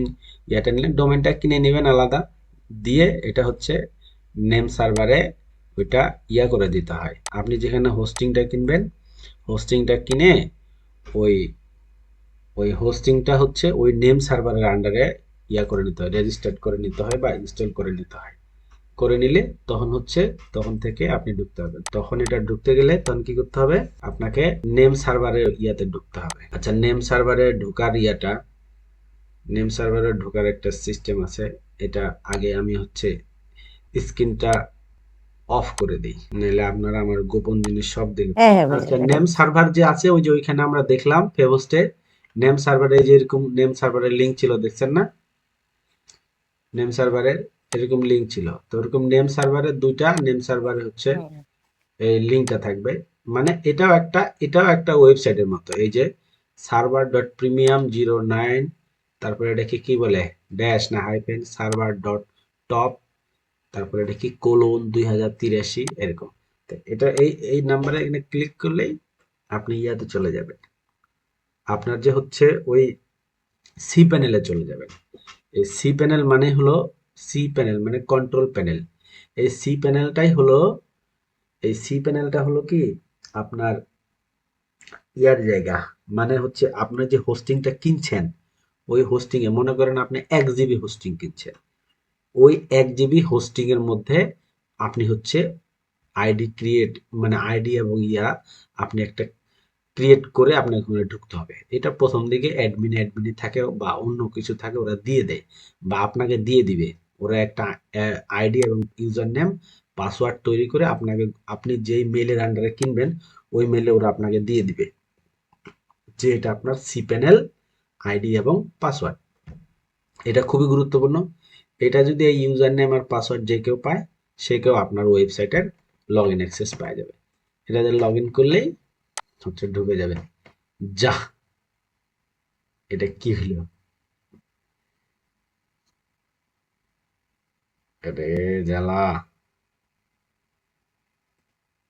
ইয়াটা নিলেন, ডোমেনটা কিনে নেবেন আলাদা, দিয়ে এটা হচ্ছে নেম সার্ভারে ওইটা ইয়া করে দিতে হয়। আপনি যেখানে হোস্টিংটা কিনবেন, হোস্টিংটা কিনে ওই ওই হোস্টিংটা হচ্ছে ওই নেম সার্ভারের আন্ডারে ইয়া করে নিতে হয়, রেজিস্টার্ড করে নিতে হয় বা ইনস্টল করে নিতে হয়। করে নিলে তখন হচ্ছে তখন থেকে আপনি ঢুকতে পারবেন। তখন এটা ঢুকতে গেলে তখন কি করতে হবে, আপনাকে নেম সার্ভারের ইয়াতে ঢুকতে হবে। আচ্ছা, নেম সার্ভারে ঢোকার ইয়াটা, নেম সার্ভারে ঢোকার একটা সিস্টেম আছে। এটা আগে আমি হচ্ছে স্ক্রিনটা অফ করে দিই, নাহলে আপনারা আমার গোপন জিনিস সব দেখবেন। হ্যাঁ হ্যাঁ ভাইয়া আচ্ছা, দেখা নেম যাচ্ছে। সার্ভার যে আছে ওই যে ওইখানে আমরা দেখলাম ফেবোস্টে নেম সার্ভারে যেরকম নেম সার্ভারের লিঙ্ক ছিল, দেখছেন না? নেম সার্ভারের এরকম লিঙ্ক ছিল, তো ওরকম নেম সার্ভারের দুইটা নেম সার্ভারে হচ্ছে হুম। এই লিঙ্কটা থাকবে। মানে এটাও একটা ওয়েবসাইটের মতো। এই যে সার্ভার ডট প্রিমিয়াম 09, তারপরে এটা কি বলে, ড্যাশ না হাইফেন সার্ভার ডট টপ, তারপরে এটা কি কোলন 2083 এরকম। তো এটা এই নাম্বারে এখানে ক্লিক করলেই আপনি ইয়াতে চলে যাবেন, আপনার যে হচ্ছে ওই সি প্যানেলে চলে যাবেন। এই সি প্যানেল মানে হলো, সি প্যানেল মানে কন্ট্রোল প্যানেল। এই সি প্যানেলটাই হলো, এই সি প্যানেলটা হলো কি আপনার ইয়ার জায়গা, মানে হচ্ছে আপনার যে হোস্টিংটা কিনছেন, ওই হোস্টিং এ মনে করেন আপনি 1 জিবি হোস্টিং কিনছেন, ওই 1 জিবি হোস্টিং এর মধ্যে আপনি হচ্ছে আইডি ক্রিয়েট, মানে আইডি এবং ইয়া আপনি একটা ক্রিয়েট করে আপনার ওখানে ঢুকতে হবে। এটা প্রথম দিকে অ্যাডমিনে থাকে বা অন্য কিছু থাকে, ওরা দিয়ে দেয় বা আপনাকে দিয়ে দিবে। ওরা একটা আইডি এবং ইউজার নেম পাসওয়ার্ড তৈরি করে আপনাকে, আপনি যেই মেলের আন্ডারে কিনবেন ওই মেলে ওরা আপনাকে দিয়ে দিবে যে এটা আপনার সি প্যানেল আইডি এবং পাসওয়ার্ড। এটা খুবই গুরুত্বপূর্ণ। এটা যদি এই ইউজার নেম আর পাসওয়ার্ড যে কেউ পায়, সে কেউ আপনার ওয়েবসাইটের লগ ইন অ্যাক্সেস পাওয়া যাবে। এটাতে লগ ইন করলেই হচ্ছে ঢুকে যাবে। যা, এটা কি হলো? আরে জ্বালা,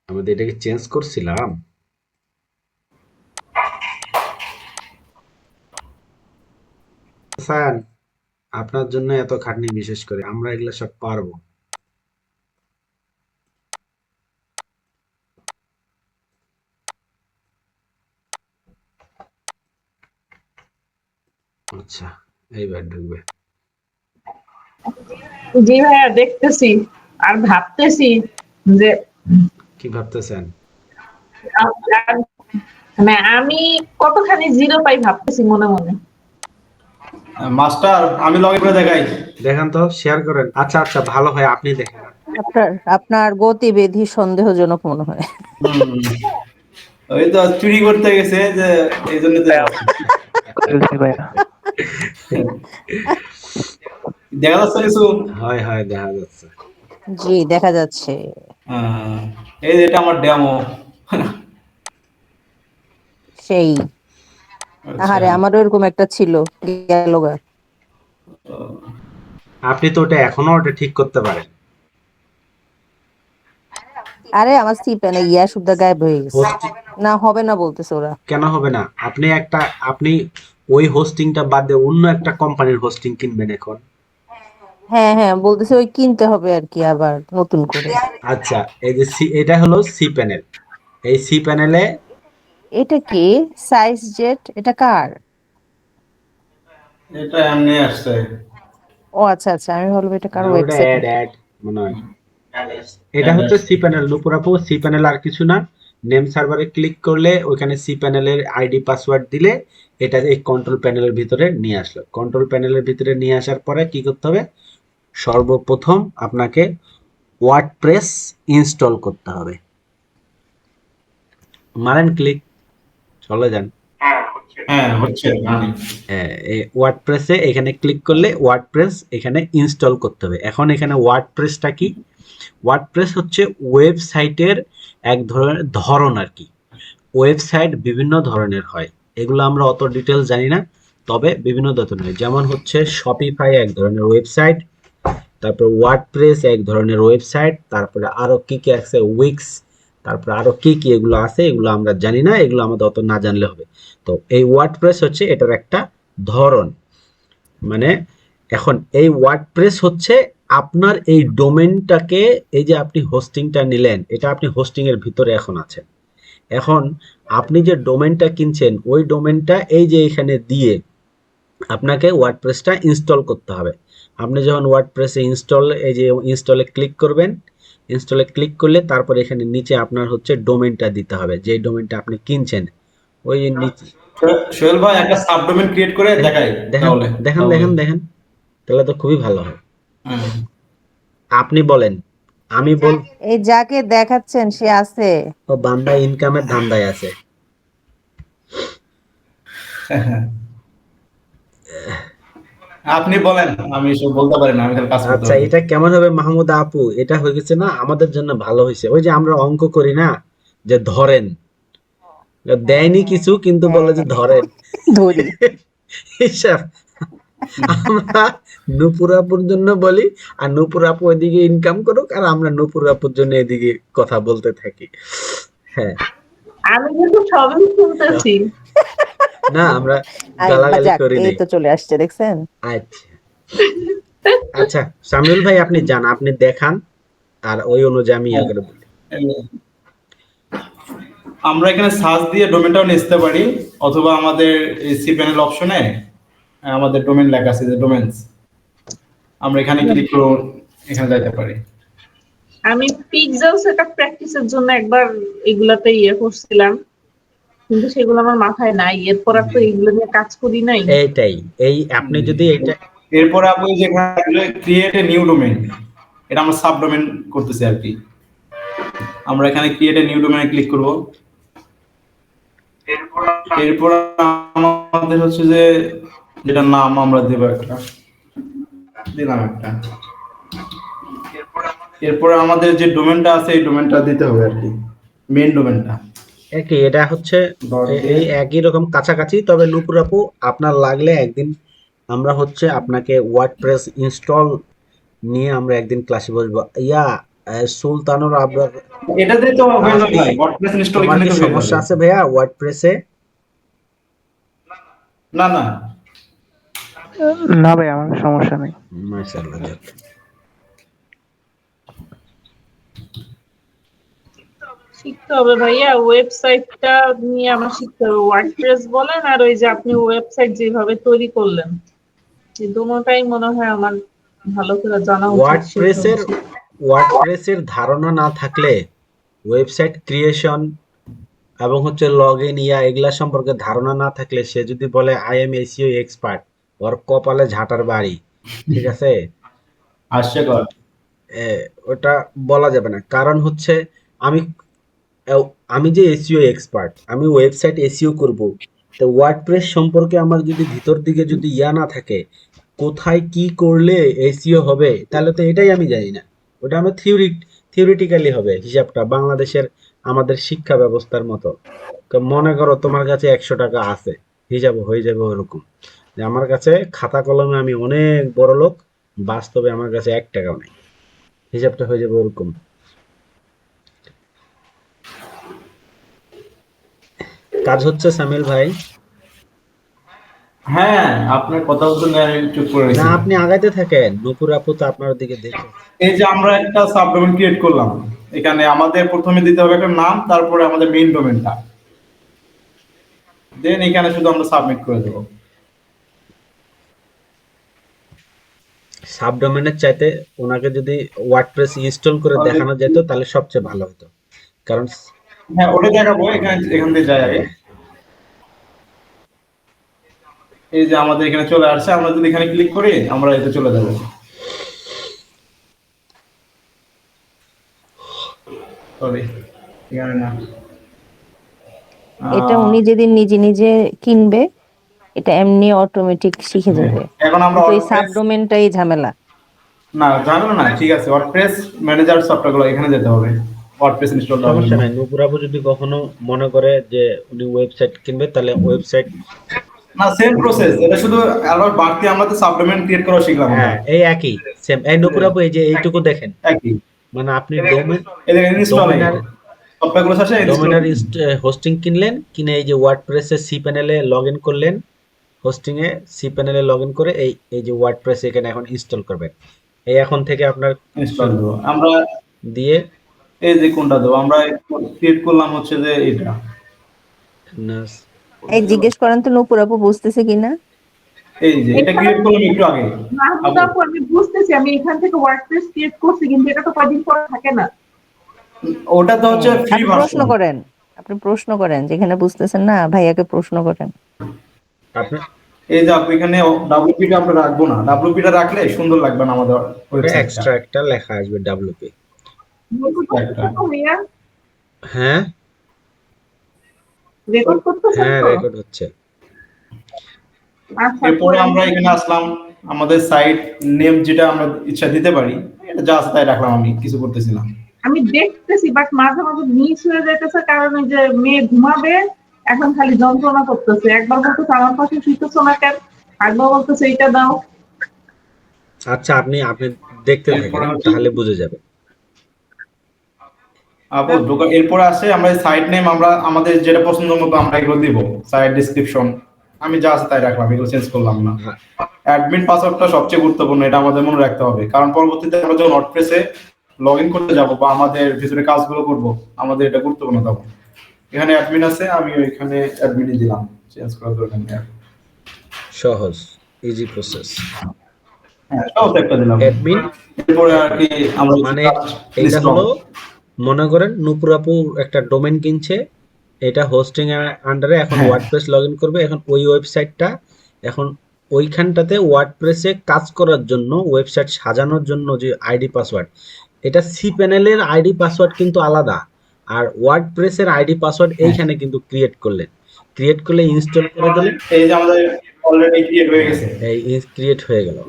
আমাদের এটাকে চেঞ্জ করছিলাম। স্যার, আপনার জন্য এত খাটনি, বিশেষ করে আমরা এগুলো সব পারবো। আচ্ছা, এইবার ঢুকবে। জি ভাইয়া দেখতেছি, আর ভাবতেছি যে কি ভাবতেছেন? মানে আমি কতখানি জিরো পাই ভাবতেছি মনে মনে। মাস্টার, আমি লগ ইন করে দেখাই। দেখান তো, শেয়ার করেন। আচ্ছা আচ্ছা, ভালো হয় আপনি দেখেন। আপনার আপনার গতিবিধি সন্দেহজনক মনে হয়। হুম, ওই তো চুরি করতে গেছে যে, এই জন্য তো দেখা যাচ্ছে কিছু। হয় হয়, দেখা যাচ্ছে। জি দেখা যাচ্ছে। হ্যাঁ, এই যে এটা আমার ডেমো। সেই আচ্ছা, আহারে আমারও এরকম একটা ছিল, গেল গা। আপনি তো ওটা এখনো ওটা ঠিক করতে পারেন। আরে আমার সি প্যানে ইয়া সুদ্ধা গায়েব হয়ে গেছে। হোস্টিং না হবে না বলতেছে ওরা। কেন হবে না? আপনি ওই হোস্টিংটা বাদ দিয়ে অন্য একটা কোম্পানির হোস্টিং কিনবেন এখন। হ্যাঁ হ্যাঁ বলতেছে ওই কিনতে হবে আর কি আবার নতুন করে। আচ্ছা, এই যে এটা হলো সি প্যানেল। এই সি প্যানেলে এটা কি সাইজ জেট, এটা কার? এটা এমনি আসছে। ও আচ্ছা আচ্ছা, আমি ভাবলাম এটা কার না, ওটা ওয়েবসাইট অ্যাড নাকি। অ্যাড মনে হয়। এটা হচ্ছে সি প্যানেল, নুপুর আপু, সি প্যানেল আর কিছু না। নেম সার্ভারে ক্লিক করলে ওইখানে সি প্যানেলের আইডি পাসওয়ার্ড দিলে এটা এই কন্ট্রোল প্যানেলের ভিতরে নিয়ে আসলো। কন্ট্রোল প্যানেলের ভিতরে নিয়ে আসার পরে কি করতে হবে, সর্বপ্রথম আপনাকে ওয়ার্ডপ্রেস ইনস্টল করতে হবে। মারেন ক্লিক, চলে যান। হ্যাঁ, হচ্ছে মানে ওয়ার্ডপ্রেসে এখানে ক্লিক করলে ওয়ার্ডপ্রেস এখানে ইনস্টল করতে হবে। এখন এখানে ওয়ার্ডপ্রেসটা কি? ওয়ার্ডপ্রেস হচ্ছে ওয়েবসাইটের এক ধরনের ধরন আর কি। ওয়েবসাইট বিভিন্ন ধরনের হয়, এগুলো আমরা অত ডিটেলস জানি না, তবে বিভিন্ন ধরনের, যেমন হচ্ছে শপিফাই এক ধরনের ওয়েবসাইট, তারপর ওয়ার্ডপ্রেস এক ধরনের ওয়েবসাইট, তারপরে আরো কি কি আছে, উইক্স, তারপরে আরো কি কি এগুলো আছে, এগুলো আমরা জানি না, এগুলো আমাদের অত না জানলে হবে। তো এই ওয়ার্ডপ্রেস হচ্ছে এটার একটা ধরন। মানে এখন এই ওয়ার্ডপ্রেস হচ্ছে আপনার এই ডোমেনটাকে, এই যে আপনি হোস্টিংটা নিলেন, এটা আপনি হোস্টিং এর ভিতরে এখন আছেন। এখন আপনি যে ডোমেনটা কিনছেন ওই ডোমেনটা এই যে এখানে দিয়ে আপনাকে ওয়ার্ডপ্রেসটা ইনস্টল করতে হবে। আপনি যখন ওয়ার্ডপ্রেসে এই যে ইনস্টলে ক্লিক করবেন, ইনস্টলে ক্লিক করলে তারপর এখানে নিচে আপনার হচ্ছে ডোমেনটা দিতে হবে, যে ডোমেনটা আপনি কিনছেন ওই যে নিচে। সোহেল ভাই একটা সাবডোমেন ক্রিয়েট করে দেখাই দেখেন তাহলে দেখেন দেখেন দেখেন, তাহলে তো খুবই ভালো হয়। হ্যাঁ। আপনি বলেন, আমি বল। এই যাকে দেখাচ্ছেন সে আছে? ও বান্দা ইনকামের ধান্দায় আছে। আপনি বলেন, আমি সব বলতে পারি না, আমি তাহলে কাজ করতে আচ্ছা, পারি। এটা কেমন হবে মাহমুদ আপু? এটা হয়ে গেছে না আমাদের জন্য ভালো হয়েছে। ওই যে আমরা অঙ্ক করি না, যে ধরেন, দেয়নি কিছু কিন্তু বলে যে ধরেন ধরি। হিসাব, আমরা নূপুর আপুর জন্য বলি, আর নূপুর আপু ওইদিকে ইনকাম করুক, আর আমরা নূপুর আপুর জন্য এদিকে কথা বলতে থাকি। হ্যাঁ, আমি কিন্তু সবই শুনতেছি। না আমরা আই গালাগালি যাক, করি এই নাই। তো চলে আসছে, দেখছেন? আচ্ছা আচ্ছা, সামিউল ভাই আপনি যান, আপনি দেখান, আর ওই অনুযায়ী আমি ইয়া করে বলি। আমরা এখানে সার্চ দিয়ে ডোমেনটাও নিতে পারি, অথবা আমাদের এই সি প্যানেল অপশনে আমাদের ডোমেন লেখা আছে, যে ডোমেনস, আমরা এখানে ক্লিক করে এখানে যাইতে পারি। আমি পিক্সেল সেটআপ প্র্যাকটিসের জন্য একবার এগুলাতে করছিলাম, কিন্তু সেগুলো আমার মাথায় নাই। এরপর আর তো এগুলো নিয়ে কাজ করি নাই। এইটাই, এই আপনি যদি এটা এরপরে আপনি যেখানে ক্রিয়েট এ নিউ ডোমেন, এটা আমরা সাবডোমেন করতেছি আর কি। আমরা এখানে ক্রিয়েট এ নিউ ডোমেনে ক্লিক করব। এরপর আমাদের হচ্ছে যে যেটা নাম আমরা দেব, একটা দিলাম একটা। এরপর আমাদের যে ডোমেনটা আছে এই ডোমেনটা দিতে হবে আর কি, মেইন ডোমেনটা। একই, এটা হচ্ছে এই একই রকম কাছাকাছি। তবে নূপুর আপু, আপনার লাগলে একদিন আমরা হচ্ছে আপনাকে ওয়ার্ডপ্রেস ইনস্টল নিয়ে আমরা একদিন ক্লাসে বসবো। সুলতানুর আবরার, এটাতে তো হয়ে যাবে ভাই, ওয়ার্ডপ্রেস ইনস্টল তোমার এখানে কি তো হয়ে সমস্যা যাবে। আছে ভাইয়া ওয়ার্ডপ্রেসে? না না, না ভাই, আমার সমস্যা নেই। মাশাআল্লাহ, যাক। শিখতে হবে ভাইয়া, ওয়েবসাইটটা নিয়ে আমার শিখতে হবে। ওয়ার্ডপ্রেস বলেন আর ওই যে আপনি ওয়েবসাইট যেভাবে তৈরি করলেন, এই দুটোটাই মনে হয় আমার ভালো করে জানা উচিত, শেখা ওয়ার্ডপ্রেসের উচিত। ওয়ার্ডপ্রেসের ধারণা না থাকলে, ওয়েবসাইট ক্রিয়েশন এবং হচ্ছে লগ ইন এগুলা সম্পর্কে ধারণা না থাকলে, সে যদি বলে আই এম এসইও এক্সপার্ট, ওর কপালে ঝাঁটার বাড়ি। ঠিক আছে, হাস্যকর। ওটা বলা যাবে না। কারণ হচ্ছে আমি আমি যে এসইও এক্সপার্ট, আমি ওয়েবসাইট এসইও করব, তো ওয়ার্ডপ্রেস সম্পর্কে আমার যদি ভিতর দিকে যদি না থাকে, কোথায় কি করলে এসইও হবে, তাহলে তো এটাই আমি জানি না। ওটা আমার থিওরিটিক্যালি হবে হিসাবটা, বাংলাদেশের আমাদের শিক্ষা ব্যবস্থার মতো। তো মনে করো তোমার কাছে 100 টাকা আছে, হিসাব হয়ে যাবে ওরকম, যে আমার কাছে খাতা কলমে আমি অনেক বড় লোক, বাস্তবে আমার কাছে 1 টাকাও নেই, হিসাবটা হয়ে যাবে ওরকম। কাজ হচ্ছে সামিল ভাই? হ্যাঁ, আপনার কথা বলতে আমি চুপ করে না, রয়েছি। আপনি আগাইতে থাকেন, নুপুর আপু তো আপনার দিকে দেখে। এই যে আমরা একটা সাবডোমেন ক্রিয়েট করলাম, এখানে আমাদের প্রথমে দিতে হবে একটা নাম, তারপরে আমাদের মেইন ডোমেনটা, দেন এখানে শুধু আমরা সাবমিট করে দেবো। সাবডোমেনের চাইতে ওনাকে যদি ওয়ার্ডপ্রেস ইনস্টল করে দেখানো যেত তাহলে সবচেয়ে ভালো হতো। কারণ হ্যাঁ, ওটা দেখাবো। এখান থেকে যাই আগে। এই যে আমাদের এখানে চলে আসছে, আমরা যদি এখানে ক্লিক করি আমরা এতে চলে যাবো। সরি, এখানে না। এটা উনি যেদিন নিজে নিজে কিনবে, এটা এমনি অটোমেটিক শিখে যাবে। এখন আমরা কিন্তু এই WordPress- সাবডোমেনটাই ঝামেলা। না, জানো না, ঠিক আছে, ওয়ার্ডপ্রেস ম্যানেজার সফটওয়্যারগুলো এখানে যেতে হবে, ওয়ার্ডপ্রেস ইনস্টল করার সমস্যা জন্য। নাই, নুপুর আপু যদি কখনো মনে করে যে উনি ওয়েবসাইট কিনবে, তাহলে ওয়েবসাইট না, সেম প্রসেস, এটা শুধু আবার বাড়তি আমরা তো সাবডোমেন ক্রিয়েট করা শিখলাম আমরা। হ্যাঁ, এই একই সেম। এই নূপুর আপু, এই যে এইটুকু দেখেন, একই মানে আপনি ডোমেন এটা ইনস্টল ডোমিনার সফটওয়্যারগুলো আছে ইনস্টল। ডোমিনার হোস্টিং কিনলেন, কিনে এই যে ওয়ার্ডপ্রেসে সি প্যানেলে লগ ইন করলেন, হোস্টিং এ সি প্যানেলে লগ ইন করে এই এই যে ওয়ার্ডপ্রেস এখানে এখন ইনস্টল করবেন। এই এখন থেকে আপনার ইনস্টল দেবো আমরা। দিয়ে এই যে কোনটা দেবো আমরা ক্রিয়েট করলাম হচ্ছে যে এটা। এই জিজ্ঞেস করেন তো নূপুর আপু বুঝতেছে কিনা। এই যে এটা ক্রিয়েট করলাম একটু আগে। মাহমুদ আপু, আমি বুঝতেছি, আমি এখান থেকে ওয়ার্ডপ্রেস ক্রিয়েট করছি, কিন্তু এটা তো কয়দিন পর থাকে না। ওটা তো হচ্ছে ফ্রি আপনি প্রশ্ন ভার্সন। করেন, আপনি প্রশ্ন করেন, যেখানে বুঝতেছেন না ভাইয়াকে প্রশ্ন করেন। আপনার এই যে আপনি এখানে WP টা আমরা রাখবো না, WP টা রাখলে সুন্দর লাগবে না আমাদের ওয়েবসাইটটা। এক্সট্রা একটা লেখা আসবে WP। হ্যাঁ রেকর্ড করতেছেন হ্যাঁ, তো? রেকর্ড হচ্ছে। আচ্ছা, এরপরে আমরা এখানে আসলাম, আমাদের সাইট নেম যেটা আমরা ইচ্ছা দিতে পারি, এটা যা আছে তাই রাখলাম, আমি কিছু করতেছি না। আমি দেখতেছি, বাট মাঝে মাঝে মিস হয়ে যাইতেছে, কারণ এই যে মেয়ে ঘুমাবে, এখন খালি যন্ত্রণা করতেছে। একবার বলতেছে আমার পাশে শুইতেছো না কেন, একবার বলতেছে এইটা দাও। আচ্ছা, আপনি আপনি দেখতে এরপরে থাকেন, হচ্ছে তাহলে বুঝে যাবে। আপু এরপরে আসে আমরা সাইট নেম, আমরা আমাদের যেটা পছন্দ মতো আমরা এগুলো দিব। সাইট ডেসক্রিপশন আমি যা আছে তাই রাখলাম, এগুলো চেঞ্জ করলাম না। হ্যাঁ, অ্যাডমিন পাসওয়ার্ডটা সবচেয়ে গুরুত্বপূর্ণ, এটা আমাদের মনে রাখতে হবে, কারণ পরবর্তীতে আমরা যখন ওয়ার্ডপ্রেসে লগ ইন করতে যাব বা আমাদের ভিতরে কাজগুলো করব, আমাদের এটা গুরুত্বপূর্ণ তখন। এখানে অ্যাডমিন আছে, আমি ওইখানে অ্যাডমিনই দিলাম, চেঞ্জ করার দরকার নেই। সহজ, ইজি প্রসেস। হ্যাঁ, সব একটা দিলাম। অ্যাডমিন এরপরে আর কি আমরা মানে এইটা হলো, মনে করেন নূপুর আপু একটা ডোমেন কিনছে, এটা হোস্টিং এর আন্ডারে এখন হ্যাঁ। ওয়ার্ডপ্রেস লগ ইন করবে। এখন ওই ওয়েবসাইটটা এখন ওইখানটাতে ওয়ার্ডপ্রেসে কাজ করার জন্য, ওয়েবসাইট সাজানোর জন্য যে আইডি পাসওয়ার্ড, এটা সি প্যানেলের আইডি পাসওয়ার্ড কিন্তু আলাদা, আর ওয়ার্ডপ্রেসের আইডি পাসওয়ার্ড এইখানে কিন্তু ক্রিয়েট করলেন, ক্রিয়েট করলে ইনস্টল করে দিলেন, এই যে আমাদের অলরেডি ক্রিয়েট হয়ে গেছে। এই ক্রিয়েট হয়ে গেল।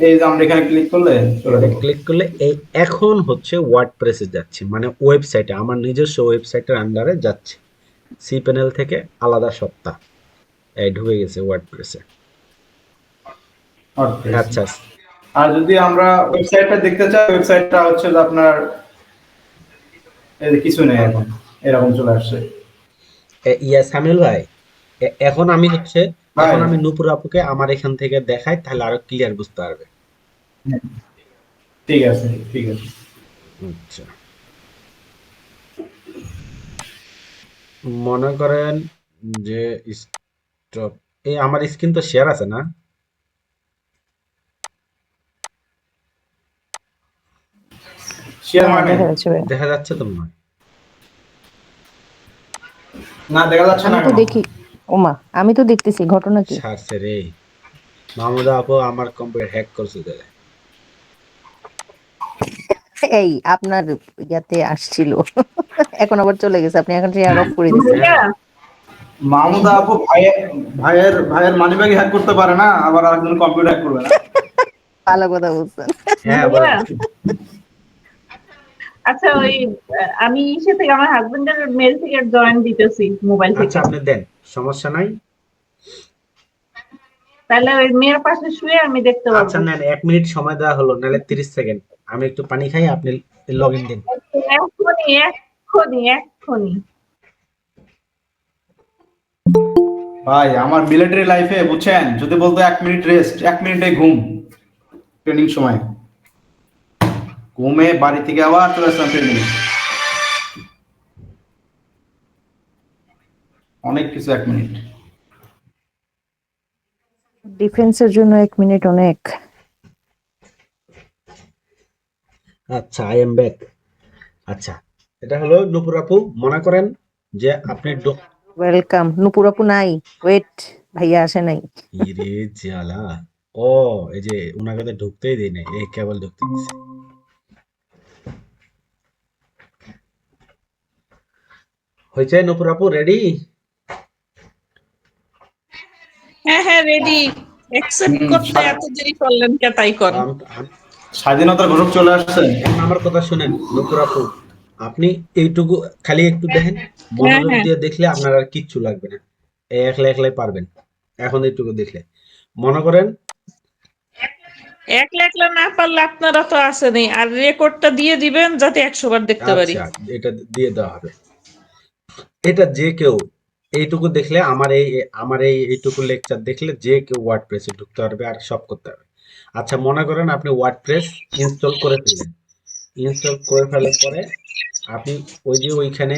এই যে আমরা এখানে ক্লিক করলে চলে যাবে। ক্লিক করলে এই এখন হচ্ছে ওয়ার্ডপ্রেসে যাচ্ছে, মানে ওয়েবসাইটে, আমার নিজস্ব ওয়েবসাইটের আন্ডারে যাচ্ছে, সি প্যানেল থেকে আলাদা সত্তা। এই ঢুকে গেছে ওয়ার্ডপ্রেসে। আচ্ছা, আর যদি আমরা ওয়েবসাইটটা দেখতে চাই, ওয়েবসাইটটা হচ্ছে যে আপনার এই যে কিছু নেই, এখন এরকম চলে আসছে। ইয়া সামিল ভাই, এখন আমি হচ্ছে, ভাই। এখন আমি নূপুর আপুকে আমার এখান থেকে দেখাই, তাহলে আরো ক্লিয়ার বুঝতে পারবে। ঠিক আছে, ঠিক আছে। আচ্ছা, মনে করেন যে স্টপ, এই আমার স্ক্রিন তো শেয়ার আছে না? শেয়ার মানে দেখা যাচ্ছে ভাইয়া। দেখা যাচ্ছে তো মনে হয়। না, দেখা যাচ্ছে না আমি তো কেন? দেখি, ওমা আমি তো দেখতেছি, ঘটনা কি? ছাড়ছে রে, মাহমুদা আপু আমার কম্পিউটার হ্যাক করছে তাহলে। এই আপনার ইয়াতে আসছিল, এখন আবার চলে গেছে, আপনি এখন শেয়ার অফ করে দিচ্ছেন। ভাইয়া, মাহমুদা আপু ভাইয়ের মানিব্যাগ হ্যাক করতে পারে না, আবার আরেকজন কম্পিউটার হ্যাক করবে না। ভালো কথা বলছেন। হ্যাঁ, ভাইয়া, বলেন। আচ্ছা ওই আমি ইসে থেকে আমার হাজবেন্ডের মেল থেকে জয়েন দিতেছি মোবাইল থেকে। আচ্ছা, আপনি দেন, সমস্যা নাই। তাহলে ওই মেয়ের পাশে শুয়ে আমি দেখতে পাবো। আচ্ছা নেন, 1 মিনিট সময় দেওয়া হলো, নাহলে 30 সেকেন্ড। আমি একটু পানি খাই, আপনি লগ ইন দিন। এক্ষুনি এক্ষুনি এক্ষুনি। ভাই আমার মিলিটারি লাইফে বুঝছেন, যদি বলতো 1 মিনিট রেস্ট, 1 মিনিটে ঘুম, ট্রেনিং সময় ঘুমে বাড়ি থেকে আবার চলে আসলাম ট্রেনিং। অনেক কিছু 1 মিনিট। ডিফেন্সের জন্য 1 মিনিট অনেক। আচ্ছা, আই এম ব্যাক। আচ্ছা, এটা হলো নূপুর আপু, মনে করেন যে আপনি ওয়েলকাম। নূপুর আপু নাই, ওয়েট, ভাইয়া আসে নাই। ইরে জ্বালা। ও, এই যে উনাকে তো ঢুকতেই দেই নাই, এই কেবল ঢুকতে দিছে। হয়েছে নূপুর আপু, রেডি? হ্যাঁ হ্যাঁ, রেডি। অ্যাকসেপ্ট করতে এত দেরি করলেন কে, তাই কর। স্বাধীনতার ঘোষক চলে আসছে। এখন আমার কথা শুনেন নূপুর আপু, আপনি এইটুকু খালি একটু দেখেন, হ্যাঁ মনোযোগ হ্যাঁ, দিয়ে দেখলে আপনার আর কিচ্ছু লাগবে না। এই একলা একলাই পারবেন এখন এইটুকু দেখলে। মনে করেন একলা একলা না পারলে আপনারা তো আসেনই, আর রেকর্ডটা দিয়ে দিবেন যাতে 100 বার দেখতে পারি। আচ্ছা, এটা দিয়ে দেওয়া হবে। এটা যে কেউ এইটুকু দেখলে আমার এইটুকু লেকচার দেখলে যে কেউ ওয়ার্ডপ্রেসে ঢুকতে পারবে আর সব করতে পারবে। আচ্ছা, মনে করেন আপনি ওয়ার্ডপ্রেস ইনস্টল করে ফেললেন। ইনস্টল করে ফেলার পরে আপনি ওই যে ওইখানে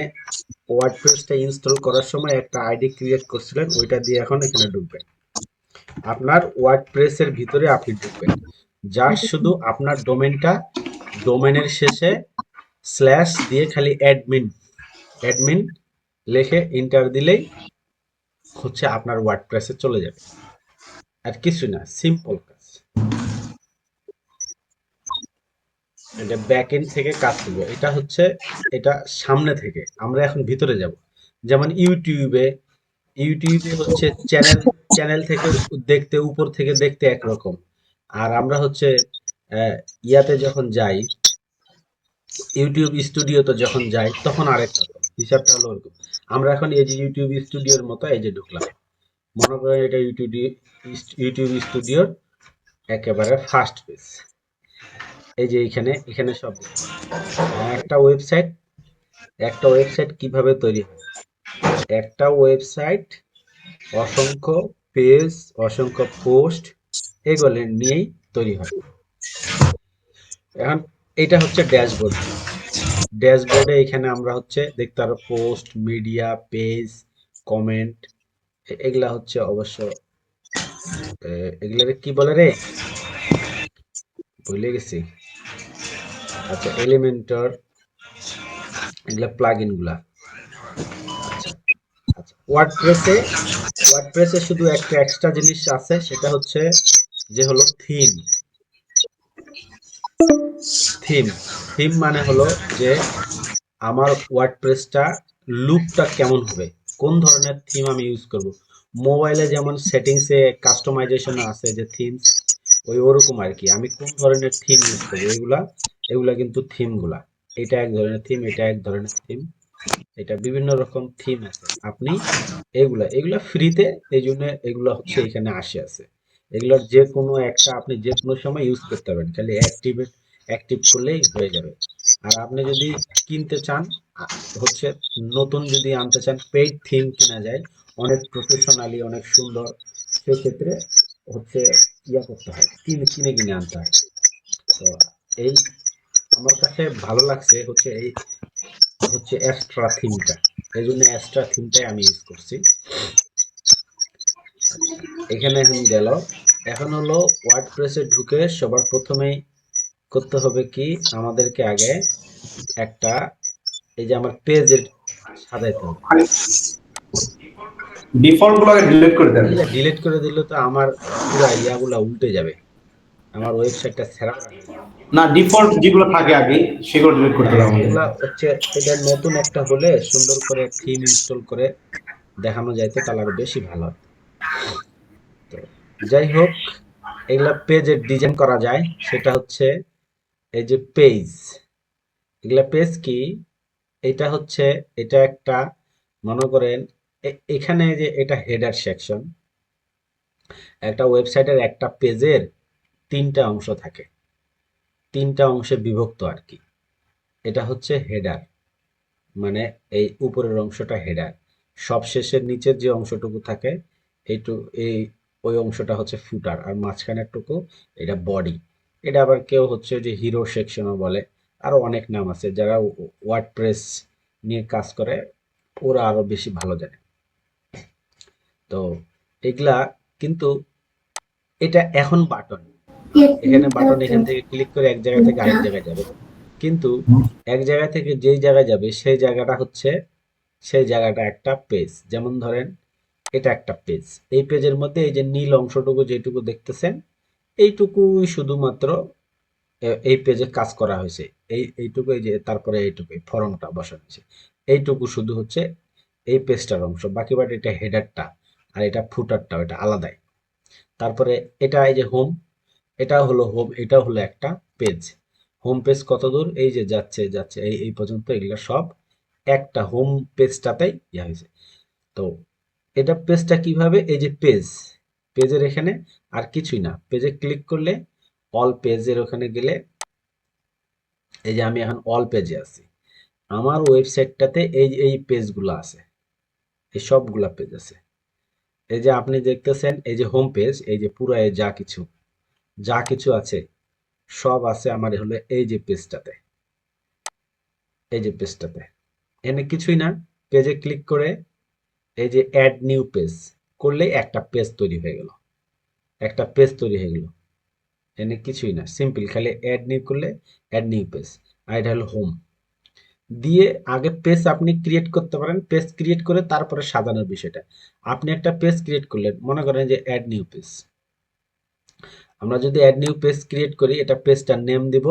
ওয়ার্ডপ্রেসটা ইনস্টল করার সময় একটা আইডি ক্রিয়েট করছিলেন, ওইটা দিয়ে এখন এখানে ঢুকবেন। আপনার ওয়ার্ডপ্রেসের ভিতরে আপনি ঢুকবেন। জাস্ট শুধু আপনার ডোমেনের শেষে স্ল্যাশ দিয়ে খালি অ্যাডমিন লিখে এন্টার দিলেই হচ্ছে আপনার ওয়ার্ডপ্রেসে চলে যাবে। আর কিছু না, সিম্পল কাজ। এটা ব্যাক এন্ড থেকে কাজ করবে। এটা সামনে থেকে। আমরা এখন ভিতরে যাব। যেমন ইউটিউবে হচ্ছে চ্যানেল থেকে দেখতে, উপর থেকে দেখতে একরকম। আর আমরা হচ্ছে ইয়াতে যখন যাই, ইউটিউব স্টুডিওতে যখন যাই তখন আরেক রকম। হিসাবটা হলো ওরকম। আমরা এখন এই যে ইউটিউব স্টুডিওর মতো এই যে ঢুকলাম। মনে করেন এটা ইউটিউব স্টুডিওর একেবারে ফার্স্ট পেজ। এই যে এখানে সব একটা ওয়েবসাইট কিভাবে তৈরি হয়। একটা ওয়েবসাইট অসংখ্য পেজ, অসংখ্য পোস্ট এগুলো নিয়েই তৈরি হয়। এখন এটা হচ্ছে ড্যাশবোর্ডে এখানে আমরা হচ্ছে দেখতে পারো পোস্ট, মিডিয়া, পেজ, কমেন্ট। এগুলা হচ্ছে অবশ্য এগুলারে কি বলে রে, ভুলে গেছি। আচ্ছা, এলিমেন্টর, এগুলা প্লাগইন গুলা। আচ্ছা আচ্ছা, ওয়ার্ডপ্রেসে শুধু একটা এক্সট্রা জিনিস আছে, সেটা হচ্ছে যে হলো থিম। থিম থিম মানে হলো যে আমার ওয়ার্ডপ্রেসটা লুকটা কেমন হবে, কোন ধরনের থিম আমি ইউজ করব। মোবাইলে যেমন সেটিংসে কাস্টমাইজেশন আছে যে থিমস, ওরকম আর কি। আমি কোন ধরনের থিম ইউজ করবো, এগুলা কিন্তু থিমগুলা। এটা এক ধরনের থিম, এটা এক ধরনের থিম, এটা বিভিন্ন রকম থিম আছে। আপনি এগুলা ফ্রিতে, এই জন্য এগুলো হচ্ছে এখানে আছে। এগুলোর যে কোনো একটা আপনি যে কোনো সময় ইউজ করতে পারবেন, খালি অ্যাক্টিভ করলেই হয়ে যাবে। আর আপনি যদি কিনতে চান, হচ্ছে নতুন যদি আনতে চান, পেইড থিম কেনা যায় অনেক প্রফেশনালি, অনেক সুন্দর। সেক্ষেত্রে হচ্ছে ইয়া করতে হয়, কিনে আনতে হয়। তো এই আমার কাছে ভালো লাগছে হচ্ছে এক্সট্রা থিমটা। এই জন্য এক্সট্রা থিমটাই আমি ইউজ করছি। আচ্ছা, এখানে এখন গেল। এখন হলো ওয়ার্ডপ্রেসে ঢুকে সবার প্রথমেই করতে হবে কি, আমাদেরকে আগে একটা এই যে আমার পেজের সাজাইতে হবে। ডিফল্ট গুলোকে ডিলিট করে দেন। এগুলা ডিলিট করে দিলে তো আমার পুরো ইয়াগুলা উল্টে যাবে, আমার ওয়েবসাইটটা ছেঁড়া হয়ে যাবে। না, ডিফল্ট যেগুলো থাকে আগে সেগুলো ডিলিট করতে হ্যাঁ, হবে আমাদের। এগুলা হচ্ছে এটা নতুন একটা হলে সুন্দর করে থিম ইনস্টল করে দেখানো যাইতো, তাহলে আরো বেশি ভালো হতো। তো যাই হোক, এগুলা পেজের ডিজাইন করা যায়। সেটা হচ্ছে এই যে পেজ, এগুলা পেজ কি, এটা হচ্ছে এটা একটা, মনে করেন এখানে যে এটা হেডার সেকশন। একটা ওয়েবসাইটের একটা পেজের তিনটা অংশ থাকে, তিনটা অংশে বিভক্ত আর কি। এটা হচ্ছে হেডার, মানে এই উপরের অংশটা হেডার, সবশেষের নিচের যে অংশটুকু থাকে এইটু এই ওই অংশটা হচ্ছে ফুটার, আর মাঝখানের টুকু এটা বডি। এটা আবার কেউ হচ্ছে যে হিরো সেকশনও বলে, আরো অনেক নাম আছে। যারা ওয়ার্ডপ্রেস নিয়ে কাজ করে ওরা আরো বেশি ভালো জানে। তো এগুলা কিন্তু এটা এখন বাটন, এখানে বাটন, এখান থেকে ক্লিক করে এক জায়গা থেকে আরেক জায়গায় যাবে। কিন্তু এক জায়গা থেকে যেই জায়গায় যাবে সেই জায়গাটা একটা পেজ। যেমন ধরেন এটা একটা পেজ, এই পেজের মধ্যে এই যে নীল অংশটুকু যেটুকু দেখতেছেন, এইটুকুই শুধুমাত্র এই পেজে কাজ করা হয়েছে। এইটুকু, এই যে তারপরে এইটুকু এই ফর্মটা বসানো হয়েছে, এইটুকু শুধু হচ্ছে এই পেজটার অংশ। বাকি এটা হেডারটা আর এটা ফুটারটা, এটা আলাদাই। তারপরে এটা এই যে হোম, এটাও হলো একটা পেজ। হোম পেজ কত দূর, এই যে যাচ্ছে যাচ্ছে এই পর্যন্ত, এগুলো সব একটা হোম পেজটাতেই ইয়া হয়েছে। তো এটা পেজটা কিভাবে, এই যে পেজের এখানে আর কিছুই না, পেজে ক্লিক করলে অল পেজের ওখানে গেলে এই যে আমি এখন অল পেজে আছি, আমার ওয়েবসাইটটাতে এই পেজগুলো আছে, এই সবগুলা পেজ আছে। এই যে আপনি দেখতেছেন এই যে হোম পেজ, এই যে পুরো এই যা কিছু আছে সব আছে আমার হলো এই যে পেজটাতে, এই যে পেজটাতে। এখানে কিছুই না, পেজে ক্লিক করে এই যে অ্যাড নিউ পেজ করলেই একটা পেজ তৈরি হয়ে গেল, একটা পেজ তৈরি হয়ে গেল। এখানে কিছুই না, সিম্পল খালি অ্যাড নিউ করলে অ্যাড নিউ পেজ, আর এটা হলো হোম। দিয়ে আগে পেজ আপনি ক্রিয়েট করতে পারেন, পেজ ক্রিয়েট করে তারপরে সাজানোর বিষয়টা। আপনি একটা পেজ ক্রিয়েট করলেন, মনে করেন যে অ্যাড নিউ পেজ, আমরা যদি অ্যাড নিউ পেজ ক্রিয়েট করি, এটা পেজটার নেম দিব,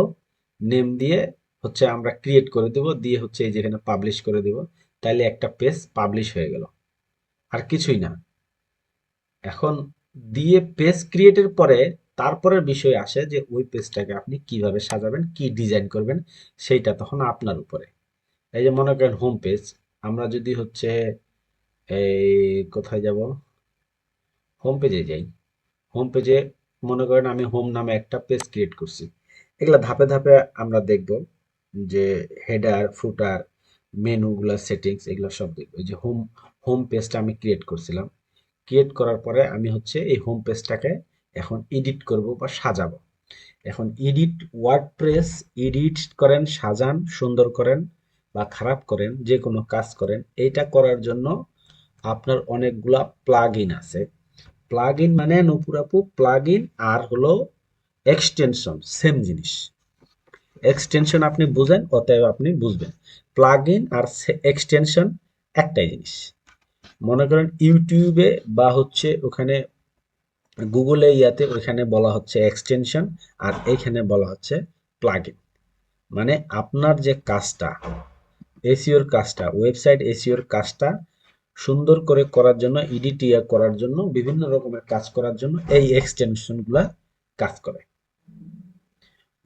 নেম দিয়ে হচ্ছে আমরা ক্রিয়েট করে দেব, দিয়ে হচ্ছে এই যেখানে পাবলিশ করে দেব, তাহলে একটা পেজ পাবলিশ হয়ে গেল, আর কিছুই না। এখন দিয়ে পেজ ক্রিয়েটের পরে তারপরের বিষয় আসে যে ওই পেজটাকে আপনি কিভাবে সাজাবেন, কি ডিজাইন করবেন, সেইটা তখন আপনার উপরে। এই যে মনে করেন হোম পেজ, আমরা যদি হচ্ছে এই কোথায় যাব, হোম পেজে যাই, হোম পেজে মনে করেন আমি হোম নামে একটা পেজ ক্রিয়েট করছি। এগুলা ধাপে ধাপে আমরা দেখব, যে হেডার ফুটার মেনুগুলা সেটিংস এগুলো সব দেখবো। এই যে হোম পেজটা আমি ক্রিয়েট করছিলাম, ক্রিয়েট করার পরে আমি হচ্ছে এই হোম পেজটাকে এখন এডিট করব বা সাজাবো। এখন এডিট ওয়ার্ডপ্রেস, এডিট করেন, সাজান, সুন্দর করেন বা খারাপ করেন, যে কোনো কাজ করেন, এইটা করার জন্য আপনার অনেকগুলা প্লাগ ইন আছে। প্লাগ ইন মানে নুপুরাপু প্লাগ ইন আর হলো এক্সটেনশন সেম জিনিস। এক্সটেনশন আপনি বুঝেন, অতএব আপনি বুঝবেন, প্লাগ ইন আর এক্সটেনশন একটাই জিনিস। মনে করেন ইউটিউবে বা হচ্ছে ওখানে গুগলে ইয়াতে ওইখানে বলা হচ্ছে এক্সটেনশন, আর এইখানে বলা হচ্ছে প্লাগ ইন। মানে আপনার যে কাজটা, এসইওর কাজটা, ওয়েবসাইট এসইওর কাজটা সুন্দর করে করার জন্য, এডিট করার জন্য, বিভিন্ন রকমের কাজ করার জন্য এই এক্সটেনশনগুলা কাজ করে,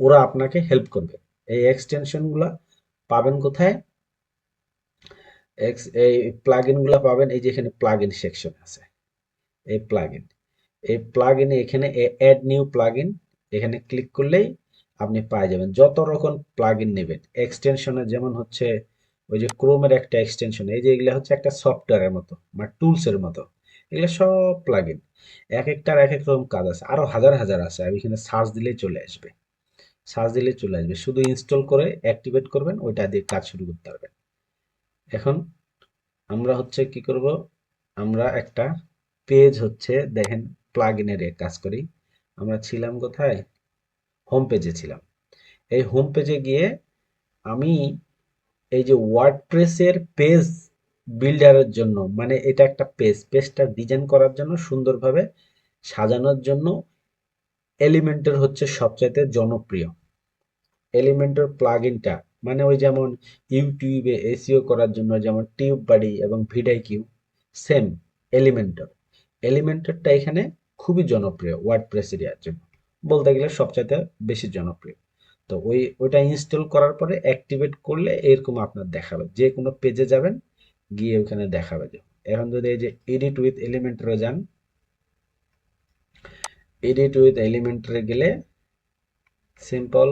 ওরা আপনাকে হেল্প করবে। এই এক্সটেনশনগুলা পাবেন কোথায়, এই প্লাগইনগুলা পাবেন এই যে এখানে প্লাগইন সেকশন আছে, এই প্লাগইন, এই প্লাগইনে এখানে অ্যাড নিউ প্লাগইন, এখানে ক্লিক করলেই আপনি পেয়ে যাবেন যত রকম প্লাগইন নেবেন এক্সটেনশনে। যেমন হচ্ছে ওই যে ক্রোমের একটা এক্সটেনশন, এই যে এগুলো হচ্ছে একটা সফটওয়্যারের মতো বা টুলসের মতো, এগুলো সব প্লাগইন, এক একটার এক এক রকম কাজ আছে, আরো হাজার হাজার আছে। আর এখানে সার্চ দিলেই চলে আসবে, সার্চ দিলেই চলে আসবে, শুধু ইনস্টল করে অ্যাক্টিভেট করবেন, ওইটা দিয়ে কাজ শুরু করতে পারবেন। এখন আমরা হচ্ছে কি করব, আমরা একটা পেজ হচ্ছে দেখেন প্লাগইনের কাজ করি। আমরা ছিলাম কোথায়, হোম পেজে ছিলাম। এই হোম পেজে গিয়ে আমি এই যে ওয়ার্ডপ্রেসের পেজ বিল্ডারের জন্য, মানে এটা একটা পেজটা ডিজাইন করার জন্য, সুন্দরভাবে সাজানোর জন্য এলিমেন্টের হচ্ছে সবচাইতে জনপ্রিয়। এলিমেন্টের প্লাগইনটা মানে ওই যেমন ইউটিউবে এসইও করার জন্য যেমন টিউব বাডি এবং ভিডাইকিউ, সেম এলিমেন্টরটা এখানে খুবই জনপ্রিয় ওয়ার্ডপ্রেস এরিয়ার জন্য, বলতে গেলে সবচাইতে বেশি জনপ্রিয়। তো ওইটা ইনস্টল করার পরে অ্যাক্টিভেট করলে এরকম আপনার দেখাবে, যে কোনো পেজে যাবেন গিয়ে ওখানে দেখাবে। যে এখন যদি এই যে এডিট উইথ এলিমেন্টরে যান, এডিট উইথ এলিমেন্টরে গেলে সিম্পল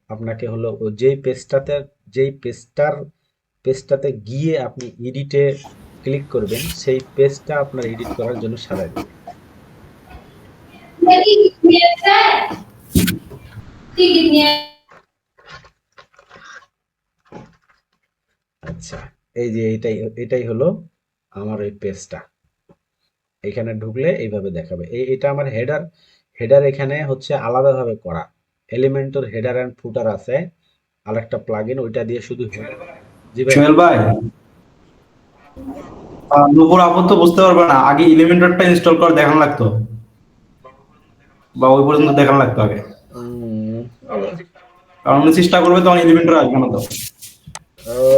আপনাকে হলো যেই পেজটাতে গিয়ে আপনি এডিটে ক্লিক করবেন, সেই পেজটা আপনার এডিট করার জন্য সাজায় দেবে। আচ্ছা, এই যে এটাই হলো আমার ওই পেজটা। এখানে ঢুকলে এইভাবে দেখাবে, এটা আমার হেডার এখানে হচ্ছে আলাদাভাবে করা। এলিমেন্টর হেডার এন্ড ফুটার আছে আরেকটা প্লাগইন, ওইটা দিয়ে শুধু জি ভাই। সোহেল ভাই, নূপুর আপু তো বুঝতে পারবে না, আগে এলিমেন্টরটা ইনস্টল করে দেখানো লাগতো, বা ওই পর্যন্ত দেখানো লাগতো আগে, উম, কারণ উনি চেষ্টা করবে তখন এলিমেন্টর আসবে না। তো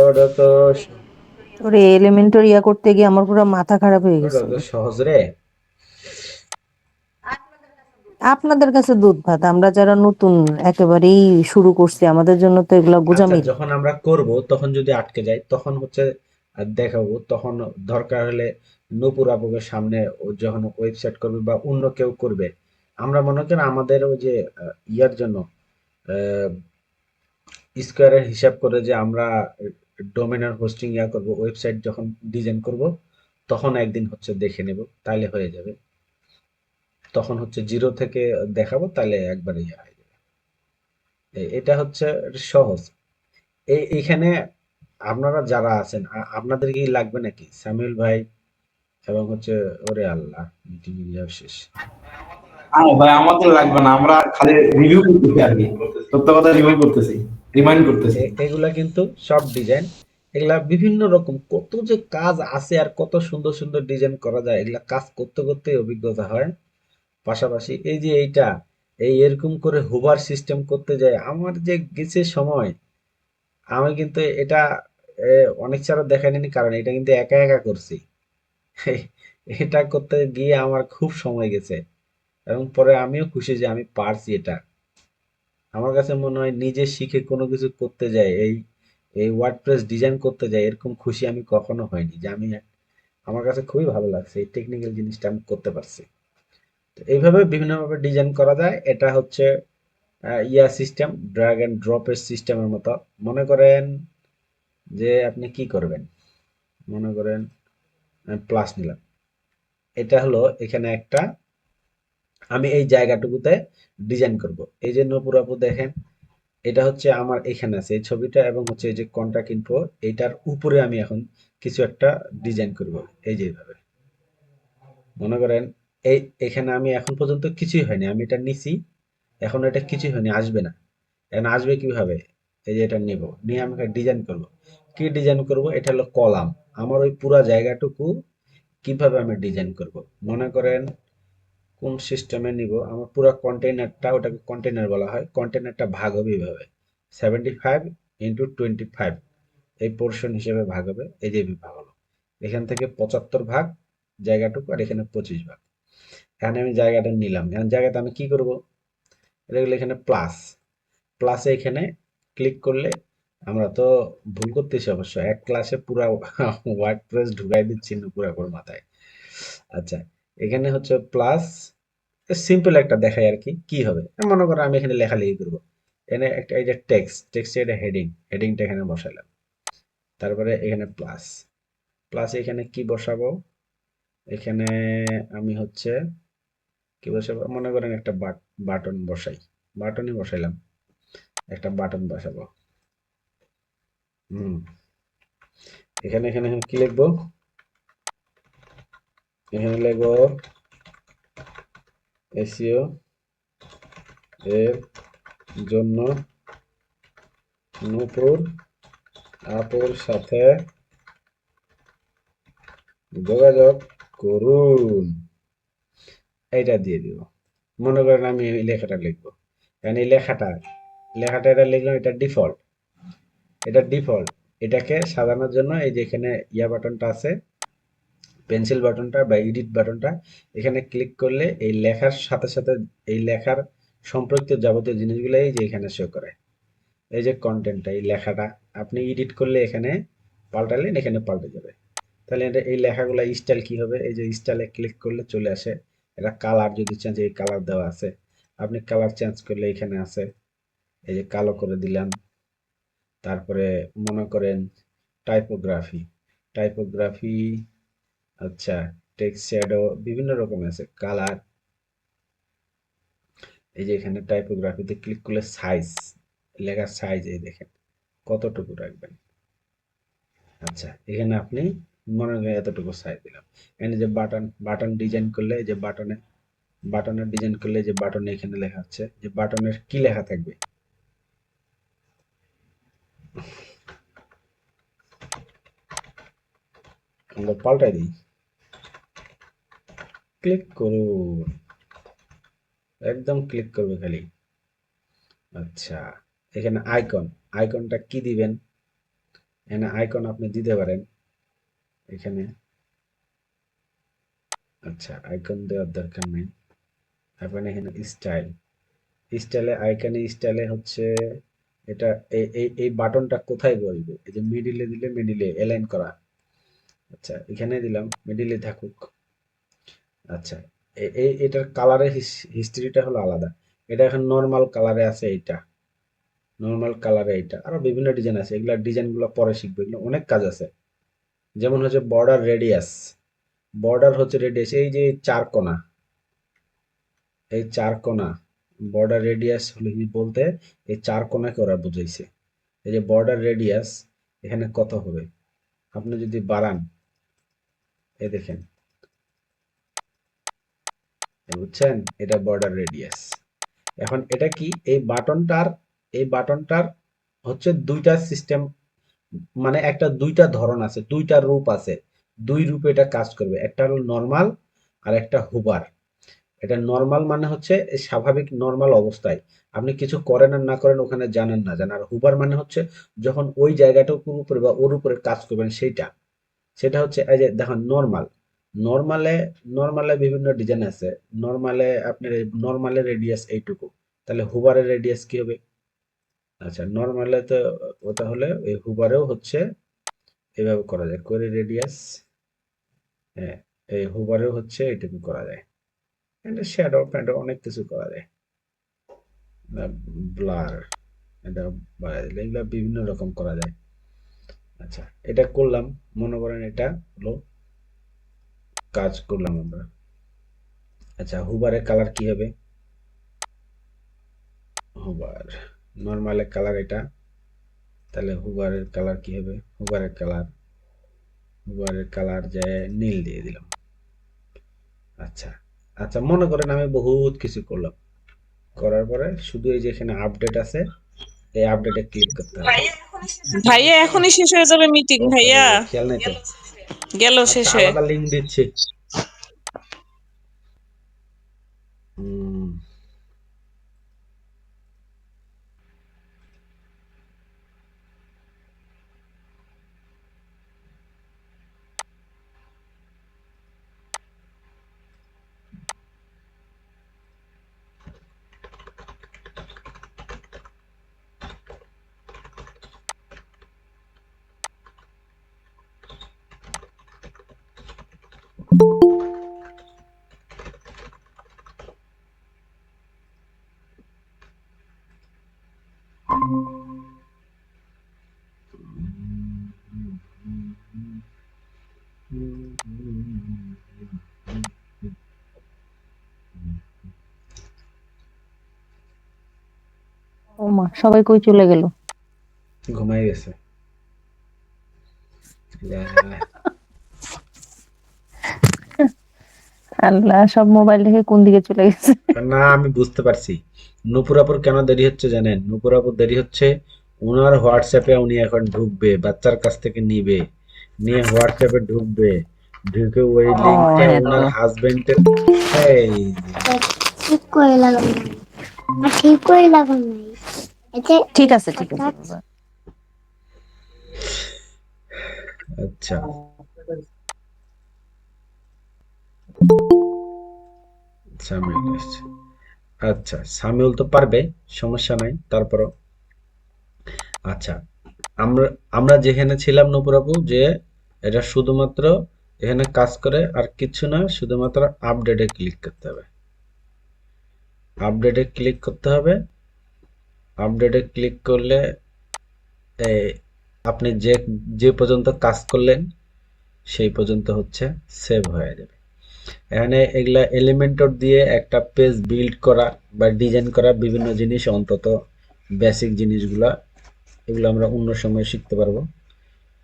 ওটা তো ওরে এলিমেন্টর ইয়া করতে গিয়ে আমার পুরো মাথা খারাপ হয়ে ওটা গেছে। তো সহজ রে। আপনাদের কাছে দুধ ভাত, আমরা যারা নতুন একেবারেই শুরু করছি আমাদের জন্য তো এগুলা আচ্ছা, গোজামিল। যখন আমরা করব তখন যদি আটকে যায় তখন হচ্ছে দেখাবো, তখন দরকার হলে নূপুর আপুকে সামনে ও যখন ওয়েবসাইট করবে বা অন্য কেউ করবে, আমরা মনে করেন আমাদের ওই যে ইয়ার জন্য স্কোয়ারের হিসাব করে যে আমরা ডোমেনের হোস্টিং ইয়া করব, ওয়েবসাইট যখন ডিজাইন করব তখন একদিন হচ্ছে দেখে নেব, তাহলে হয়ে যাবে। তখন হচ্ছে জিরো থেকে দেখাবো, তাহলে একবারে ইয়া হয়ে যাবে। এটা হচ্ছে সহজ। এইখানে আপনারা যারা আছেন আপনাদের কি লাগবে নাকি সামিউল ভাই এবং হচ্ছে ওরে আল্লাহ, মিটিং এর শেষ। ভাই আমাদের লাগবে না, আমরা খালি রিভিউ করতেছি আর কি, সত্য কথা রিভিউ করতেছি, রিমাইন্ড করতেছি। এগুলা কিন্তু সব ডিজাইন, এগুলা বিভিন্ন রকম কত যে কাজ আছে আর কত সুন্দর সুন্দর ডিজাইন করা যায়, এগুলা কাজ করতে করতে অভিজ্ঞতা হয়। পাশাপাশি এই যে এইটা, এই এরকম করে হুবার সিস্টেম করতে যায় আমার যে গেছে সময়, আমি কিন্তু এটা এ, অনেক ছাড়া দেখাইনি, কারণ এটা কিন্তু একা একা করছি। এটা করতে গিয়ে আমার খুব সময় গেছে, এবং পরে আমিও খুশি যে আমি পারছি এটা। আমার কাছে মনে হয় নিজে শিখে কোনো কিছু করতে যাই, এই এই ওয়ার্ডপ্রেস ডিজাইন করতে যাই, এরকম খুশি আমি কখনো হয়নি যে আমি, আমার কাছে খুবই ভালো লাগছে এই টেকনিক্যাল জিনিসটা আমি করতে পারছি। তো এইভাবে বিভিন্নভাবে ডিজাইন করা যায়। এটা হচ্ছে ইয়া সিস্টেম, ড্র্যাগ এন্ড ড্রপের সিস্টেমের মতো। মনে করেন যে আপনি কি করবেন, মনে করেন প্লাস নিলাম, এটা হলো এখানে একটা, আমি এই জায়গাটুকুতে ডিজাইন করব। এই যে নপুর আপু দেখেন, এটা হচ্ছে আমার এখানে আছে এই ছবিটা, এবং হচ্ছে এই যে কন্টাক্ট ইনফো, এটার উপরে আমি এখন কিছু একটা ডিজাইন করব। এই যে এইভাবে মনে করেন, এই এখানে আমি এখন পর্যন্ত কিছুই হয়নি, আমি এটা নিছি, এখন এটা কিছুই হয়নি, আসবে না। এখন আসবে কিভাবে, এই যে এটা নিব, নিয়ে আমি ডিজাইন করব। কি ডিজাইন করব, এটা হলো কলাম। আমার ওই পুরা জায়গাটুকু কিভাবে আমি ডিজাইন করব, মনে করেন কোন সিস্টেমে নিব, আমার পুরো কন্টেইনারটা, ওটাকে কন্টেইনার বলা হয়, কন্টেইনারটা ভাগ হবে এইভাবে 75 × 25 এই পোর্শন হিসেবে ভাগ হবে। এই যে ভাগ হলো, এখান থেকে 75 ভাগ জায়গাটুকু, আর এখানে 25 ভাগ। এখানে আমি জায়গাটা নিলাম, এখন জায়গাটা আমি কি করব, এটা হলো এখানে প্লাস, প্লাসে এখানে ক্লিক করলে, আমরা তো ভুল করতেছি অবশ্য, এক ক্লাসে পুরা ওয়ার্ড প্রেস ঢুকাই দিচ্ছি না পুরা করে মাথায়। আচ্ছা, এখানে হচ্ছে প্লাস, সিম্পল একটা দেখাই আর কি কি হবে। মনে করো আমি এখানে লেখালেখি করবো, এখানে একটা এই যে টেক্সট, টেক্সটের এটা হেডিং, হেডিংটা এখানে বসাইলাম। তারপরে এখানে প্লাস, প্লাস এখানে কি বসাবো, এখানে আমি হচ্ছে কি বসাবো, মনে করেন একটা বাটন বসাই, বাটনই বসাইলাম, একটা বাটন বসাবো। হুম, এখানে এখানে কি লিখবো, এখানে লিখবো এসইও এর জন্য নূপুর আপুর সাথে যোগাযোগ করুন, এইটা দিয়ে দিব। মনে করেন আমি এই লেখাটা লিখবো, কারণ এই লেখাটা, লেখাটা এটা লিখলাম, এটা ডিফল্ট, এটা ডিফল্ট। এটাকে সাজানোর জন্য এই যে এখানে ইয়া বাটনটা আছে, পেন্সিল বাটনটা বা এডিট বাটনটা, এখানে ক্লিক করলে এই লেখার সাথে সাথে এই লেখার সম্পর্কিত যাবতীয় জিনিসগুলো এই যে এখানে শো করে। এই যে কন্টেন্টটা, এই লেখাটা আপনি এডিট করলে এখানে পাল্টালেন, এখানে পাল্টে যাবে। তাহলে এটা এই লেখাগুলো স্টাইল কি হবে, এই যে স্টাইলে ক্লিক করলে চলে আসে। এটা কালার যদি চেঞ্জ, এই কালার দেওয়া আছে, আপনি কালার চেঞ্জ করলে এখানে আছে, এই যে কালো করে দিলাম। তারপরে মনে করেন টাইপোগ্রাফি, টাইপোগ্রাফি, আচ্ছা, টেক্সট শ্যাডো, বিভিন্ন রকম আছে কালার। এই যে এখানে টাইপোগ্রাফিতে ক্লিক করলে সাইজ, লেখার সাইজ এই দেখেন কতটুকু রাখবেন। আচ্ছা, এখানে আপনি মনে করেন এতটুকু সাইজ দিলাম। এখানে যে বাটন, বাটন ডিজাইন করলে, এই যে বাটনে, বাটনের ডিজাইন করলে যে বাটনে এখানে লেখা হচ্ছে, যে বাটনের কি লেখা থাকবে, আমরা পাল্টাই দিই, ক্লিক করুন, একদম ক্লিক করবে খালি। আচ্ছা, এখানে আইকন, আইকনটা কি দিবেন, এখানে আইকন আপনি দিতে পারেন এখানে। আচ্ছা, আইকন দেওয়ার দরকার নেই, আপনি এখানে স্টাইল, স্টাইলে, আইকনে স্টাইলে হচ্ছে এটা, এই বাটনটা কোথায় বসবে, এই যে মিডিলে দিলে মিডিলে অ্যালাইন করা, আচ্ছা এখানে দিলাম, মিডিলে থাকুক। আচ্ছা এটার কালারের হিস্ট্রিটা হলো আলাদা। এটা এখন নর্মাল কালারে আছে, এইটা নর্মাল কালারে, এইটা আরো বিভিন্ন ডিজাইন আছে, এগুলা ডিজাইনগুলো পরে শিখবে, এগুলো অনেক কাজ আছে। যেমন হচ্ছে বর্ডার রেডিয়াস, বর্ডার হচ্ছে রেডিয়াস, এই যে চার কোণা, এই চার কোণা বর্ডার রেডিয়াস হলো কি বলতে, এই চার কোণাকে ওরা বুঝাইছে। এই যে বর্ডার রেডিয়াস এখানে কত হবে, আপনি যদি বাড়ান, এই দেখেন, বুঝছেন, এটা বর্ডার রেডিয়াস। এখন এটা কি, এই বাটনটার হচ্ছে দুইটা সিস্টেম, মানে একটা দুইটা ধরন আছে, দুইটা রূপ আছে, দুই রূপে এটা কাজ করবে। একটা হলো নর্মাল আর একটা হুবার। এটা নর্মাল মানে হচ্ছে এই স্বাভাবিক নর্মাল অবস্থায় আপনি কিছু করেন আর না করেন ওখানে জানেন না জানেন, আর হুবার মানে হচ্ছে যখন ওই জায়গাটার উপরে বা ওর উপরে কাজ করবেন সেইটা, সেটা হচ্ছে এই যে দেখেন নর্মাল। নর্মালে নর্মালে বিভিন্ন ডিজাইন আছে। আপনার নর্মালের রেডিয়াস এইটুকু, তাহলে হুবারের রেডিয়াস কি হবে? আচ্ছা নর্মালে তো ওটা হলে এই হুবারেও হচ্ছে এভাবে করা যায়, করে রেডিয়াস, হ্যাঁ, এই হুবারেও হচ্ছে এইটুকু করা যায়। এটা শ্যাডো প্যাডো অনেক কিছু করা যায়, ব্লার, এটা বাড়াই দিলে, এগুলো বিভিন্ন রকম করা যায়। আচ্ছা এটা করলাম, মনে করেন এটা হলো কাজ করলাম আমরা। আচ্ছা হুবারের কালার কি হবে? হুবার নর্মালের কালার এটা, তাহলে হুবারের কালার কি হবে? হুবারের কালার যে নীল দিয়ে দিলাম। আচ্ছা আচ্ছা মনে করেন আমি বহুত কিছু করলাম, করার পরে শুধু এই যে এখানে আপডেট আছে, এই আপডেটে ক্লিক করতে হবে। ভাইয়া এখনই শেষ হয়ে যাবে মিটিং ওহো, ভাইয়া, খেয়াল নাই তো। গেল আচ্ছা শেষে। আলাদা লিঙ্ক দিচ্ছি। হুম, ও মা, সবাই কই চলে গেল? ঘুমাই গেছে। যা, আল্লাহ, সব মোবাইল দেখে কোন দিকে চলে গেছে। না আমি বুঝতে পারছি নূপুর আপুর কেন দেরি হচ্ছে জানেন? নূপুর আপুর দেরি হচ্ছে, ওনার হোয়াটসঅ্যাপে উনি এখন ঢুকবে, বাচ্চার কাছ থেকে নিবে, নিয়ে হোয়াটসঅ্যাপে ঢুকবে, ঢুকে ওই ও লিঙ্কটা হ্যাঁ তো। ওনার হাজবেন্ডের, এই যে, ঠিক করে লাগানো নাই। ঠিক করে লাগানো নাই। এতে ঠিক আছে ঠিক আছে বাবা। আচ্ছা সামিউল আসছে। আচ্ছা সামিউল তো পারবে, সমস্যা নাই, তারপরও আচ্ছা আমরা আমরা যেখানে ছিলাম নূপুর আপু, যে এটা শুধুমাত্র এখানে কাজ করে আর কিছু না, শুধুমাত্র আপডেটে ক্লিক করতে হবে, আপডেটে ক্লিক করতে হবে। আপডেটে ক্লিক করলে এই, আপনি যে যে পর্যন্ত কাজ করলেন সেই পর্যন্ত হচ্ছে সেভ হয়ে যাবে। এখানে এগুলা এলিমেন্টর দিয়ে একটা পেজ বিল্ড করা বা ডিজাইন করা বিভিন্ন জিনিস, অন্তত বেসিক জিনিসগুলা, এগুলো আমরা অন্য সময় শিখতে পারবো।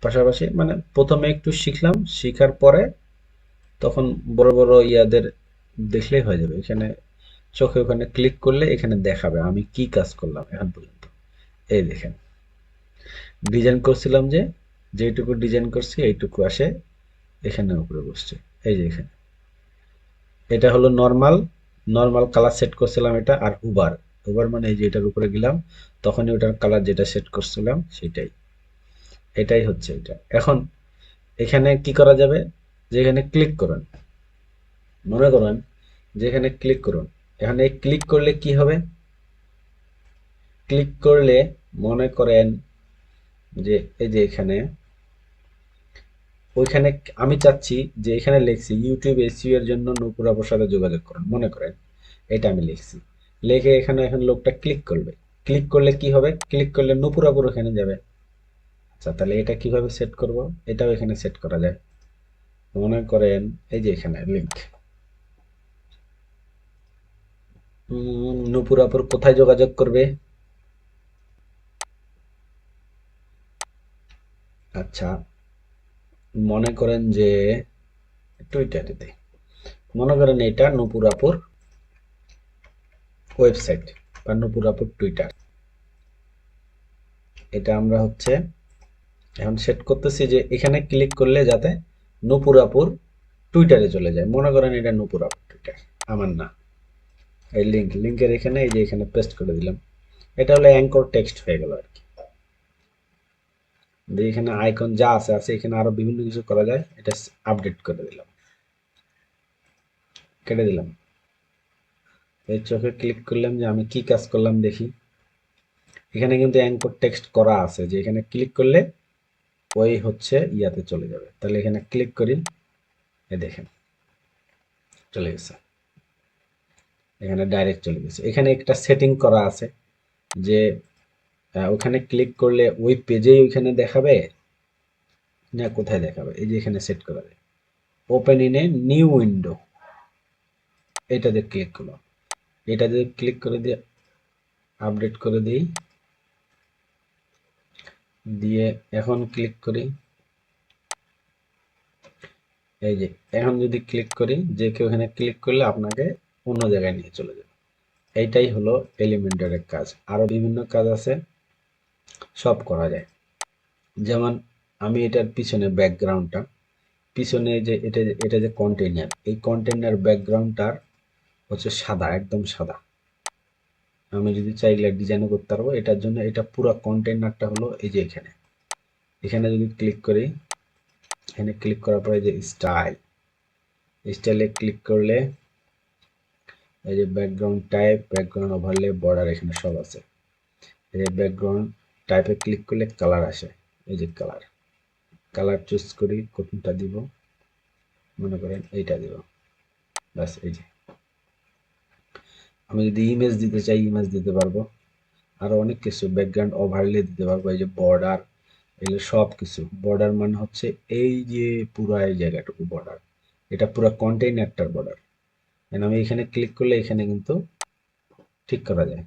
পাশাপাশি মানে প্রথমে একটু শিখলাম, শিখার পরে তখন বড় বড় ইয়াদের দেখলেই হয়ে যাবে। এখানে চোখে ওখানে ক্লিক করলে এখানে দেখাবে আমি কি কাজ করলাম এখন পর্যন্ত। এই দেখেন ডিজাইন করছিলাম, যে যেইটুকু ডিজাইন করছি এইটুকু আসে এখানে উপরে বসছে, এই যে এখানে। এটা হলো নর্মাল, নর্মাল কালার সেট করছিলাম এটা। আর হুবার, হুবার মানে এই যে এটার উপরে গেলাম, তখনই ওটার কালার যেটা সেট করছিলাম সেটাই, এটাই হচ্ছে এটা। এখন এখানে কি করা যাবে, যে এখানে ক্লিক করুন, মনে করেন যে এখানে ক্লিক করুন, এখানে ক্লিক করলে কি হবে? ক্লিক করলে মনে করেন যে এই যে এখানে ওইখানে আমি চাচ্ছি যে এখানে লিখছি ইউটিউব এসইও এর জন্য নূপুর আপুর সাথে যোগাযোগ করুন, মনে করেন এটা আমি লিখছি, লিখে এখানে এখন লোকটা ক্লিক করবে, ক্লিক করলে কি হবে, ক্লিক করলে নূপুর আপুর ওখানে যাবে। আচ্ছা, তাহলে এটা কিভাবে সেট করব, এটাও এখানে সেট করা যায়। মনে করেন এই যে এখানে লিংক, নূপুর আপুর কোথায় যোগাযোগ করবে, আচ্ছা মনে করেন যে টুইটারে, মনে করেন এটা নূপুর আপুর ওয়েবসাইট বা নূপুর আপুর টুইটার, এটা আমরা হচ্ছে এখন সেট করতেছি যে এখানে ক্লিক করলে যাতে নূপুর আপুর টুইটারে চলে যায়। মনে করেন এটা নূপুর আপুর টুইটার, আমার না, এই লিঙ্কের এখানে এই যে এখানে পেস্ট করে দিলাম, এটা হলো অ্যাঙ্কর টেক্সট হয়ে গেল আর কি। দিয়ে এখানে আইকন যা আছে আছে, এখানে আরো বিভিন্ন কিছু করা যায়, এটা আপডেট করে দিলাম, কেটে দিলাম। এই চোখে ক্লিক করলাম যে আমি কি কাজ করলাম দেখি, এখানে কিন্তু অ্যাঙ্কর টেক্সট করা আছে যে এখানে ক্লিক করলে ওই হচ্ছে ইয়াতে চলে যাবে। তাহলে এখানে ক্লিক করি, এই দেখেন চলে গেছে, এখানে ডাইরেক্ট চলে গেছে। এখানে একটা সেটিং করা আছে যে ওখানে ক্লিক করলে ওই পেজেই ওইখানে দেখাবে না কোথায় দেখাবে, এই যে এখানে সেট করা যায় open in a new window, এটাতে ক্লিক করলাম, এটা যদি ক্লিক করে দিয়ে আপডেট করে দিই, দিয়ে এখন ক্লিক করি, এই যে এখন যদি ক্লিক করি, যে কেউ এখানে ক্লিক করলে আপনাকে অন্য জায়গায় নিয়ে চলে যাবে। এইটাই হলো এলিমেন্টরের কাজ। আরো বিভিন্ন কাজ আছে, সব করা যায়। যেমন আমি এটার পিছনে ব্যাকগ্রাউন্ডটা, পিছনে যে এটা যে কন্টেইনার, এই কন্টেইনার ব্যাকগ্রাউন্ডটার হচ্ছে সাদা, একদম সাদা। আমি যদি চাইলে ডিজাইনও করতে পারবো। এটার জন্য এটা পুরো কন্টেইনারটা হলো এই যে এখানে, এখানে যদি ক্লিক করি, এখানে ক্লিক করার পরে যে স্টাইলে ক্লিক করলে এই যে background type, background overlay, border, এখানে সব আছে। এই যে ব্যাকগ্রাউন্ড টাইপে ক্লিক করলে কালার আসে, এই যে কালার চুজ করি কোনটা দিব, মনে করেন এইটা দিব, বাস। এই যে আমি যদি ইমেজ দিতে চাই ইমেজ দিতে পারবো, আরো অনেক কিছু, ব্যাকগ্রাউন্ড ওভারলে দিতে পারবো। এই যে বর্ডার, এগুলো সব কিছু। বর্ডার মানে হচ্ছে এই যে পুরো এই জায়গাটুকু বর্ডার, এটা পুরো কন্টেইনারটার বর্ডার। আমি এখানে ক্লিক করলে এখানে কিন্তু ঠিক করা যায়।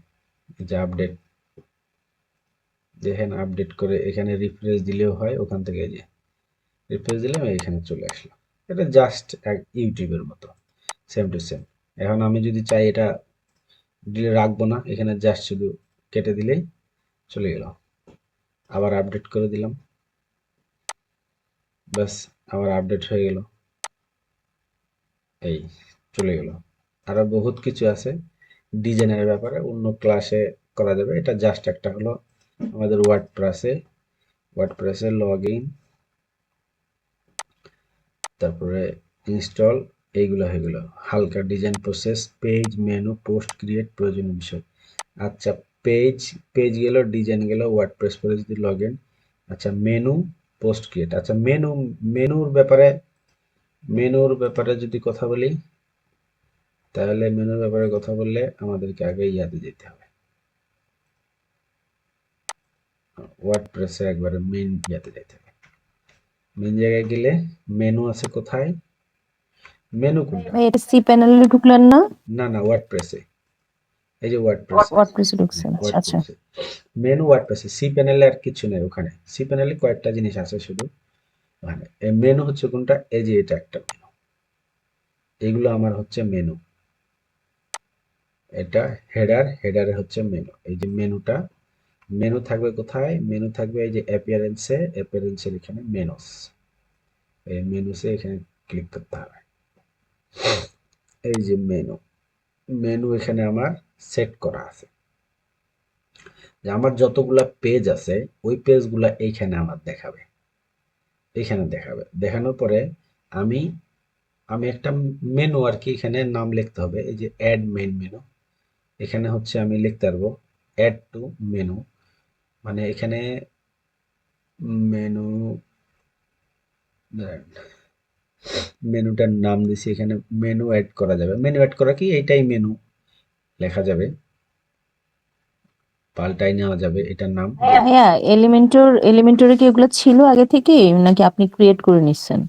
এই যে আপডেট, দেখেন আপডেট করে এখানে রিফ্রেশ দিলেও হয়, ওখান থেকে এই যে রিফ্রেশ দিলে আমি এখানে চলে আসলাম। এটা জাস্ট এক ইউটিউবের মতো, সেম টু সেম। এখন আমি যদি চাই এটা দিলে রাখবো না, এখানে জাস্ট শুধু কেটে দিলেই চলে গেল। আবার আপডেট করে দিলাম, ব্যাস আবার আপডেট হয়ে গেল, এই চলে গেল। আরো বহুত কিছু আছে ডিজাইনের ব্যাপারে, অন্য ক্লাসে করা যাবে। এটা জাস্ট একটা হলো আমাদের ওয়ার্ডপ্রেসে লগ ইন, তারপরে ইনস্টল, এইগুলো হয়ে গেল। হালকা design process, page, menu, post, create, প্রয়োজনীয় বিষয়। আচ্ছা, পেজ গেল, ডিজাইন গেল, ওয়ার্ডপ্রেস করে যদি লগ ইন। আচ্ছা, মেনু, পোস্ট, ক্রিয়েট। আচ্ছা, মেনুর ব্যাপারে যদি কথা বলি, তাহলে মেনুর ব্যাপারে কথা বললে আমাদেরকে আগে ইয়াতে যেতে হবে, ওয়ার্ডপ্রেসে একবারে মেন ইয়াতে যেতে হবে। মেন জায়গায় গেলে মেনু আছে কোথায়, মেনু কোনটা, এটা সি প্যানেলে ঢুকলেন না? না ওয়ার্ডপ্রেসে, এই যে ওয়ার্ডপ্রেসে, ওয়ার্ডপ্রেসে ঢুকছেন, আচ্ছা আচ্ছা। ওয়ার্ডপ্রেসে মেনু, ওয়ার্ডপ্রেসে সি প্যানেলে আর কিছু নেই। ওখানে সি প্যানেলে কয়েকটা জিনিস আছে শুধু, ওখানে মেনু হচ্ছে কোনটা, এই যে এটা একটা মেনু, এগুলো আমার হচ্ছে মেনু। এটা হেডারে হচ্ছে মেনু। এই যে মেনু থাকবে কোথায়, মেনু থাকবে এই যে অ্যাপিয়ারেন্সের এখানে মেনুস, এই মেনুসে এখানে ক্লিক করতে হবে। এই যে মেনু এখানে আমার সেট করা আছে, যে আমার যতগুলা পেজ আছে ওই পেজগুলা এইখানে আমার দেখাবে, দেখানোর পরে আমি একটা মেনু আর কি এখানে নাম লিখতে হবে। এই যে অ্যাড মেন মেনু, এখানে হচ্ছে আমি লিখতে পারবো অ্যাড টু মেনু, মানে এখানে মেনু মেনুটার নাম দিছি, এখানে মেনু অ্যাড করা যাবে। মেনু অ্যাড করা কি, এইটাই মেনু লেখা যাবে, পাল্টাই নেওয়া যাবে এটার নাম। হ্যাঁ, এলিমেন্টরে কি এগুলো ছিল আগে থেকে নাকি আপনি ক্রিয়েট করে নিচ্ছেন?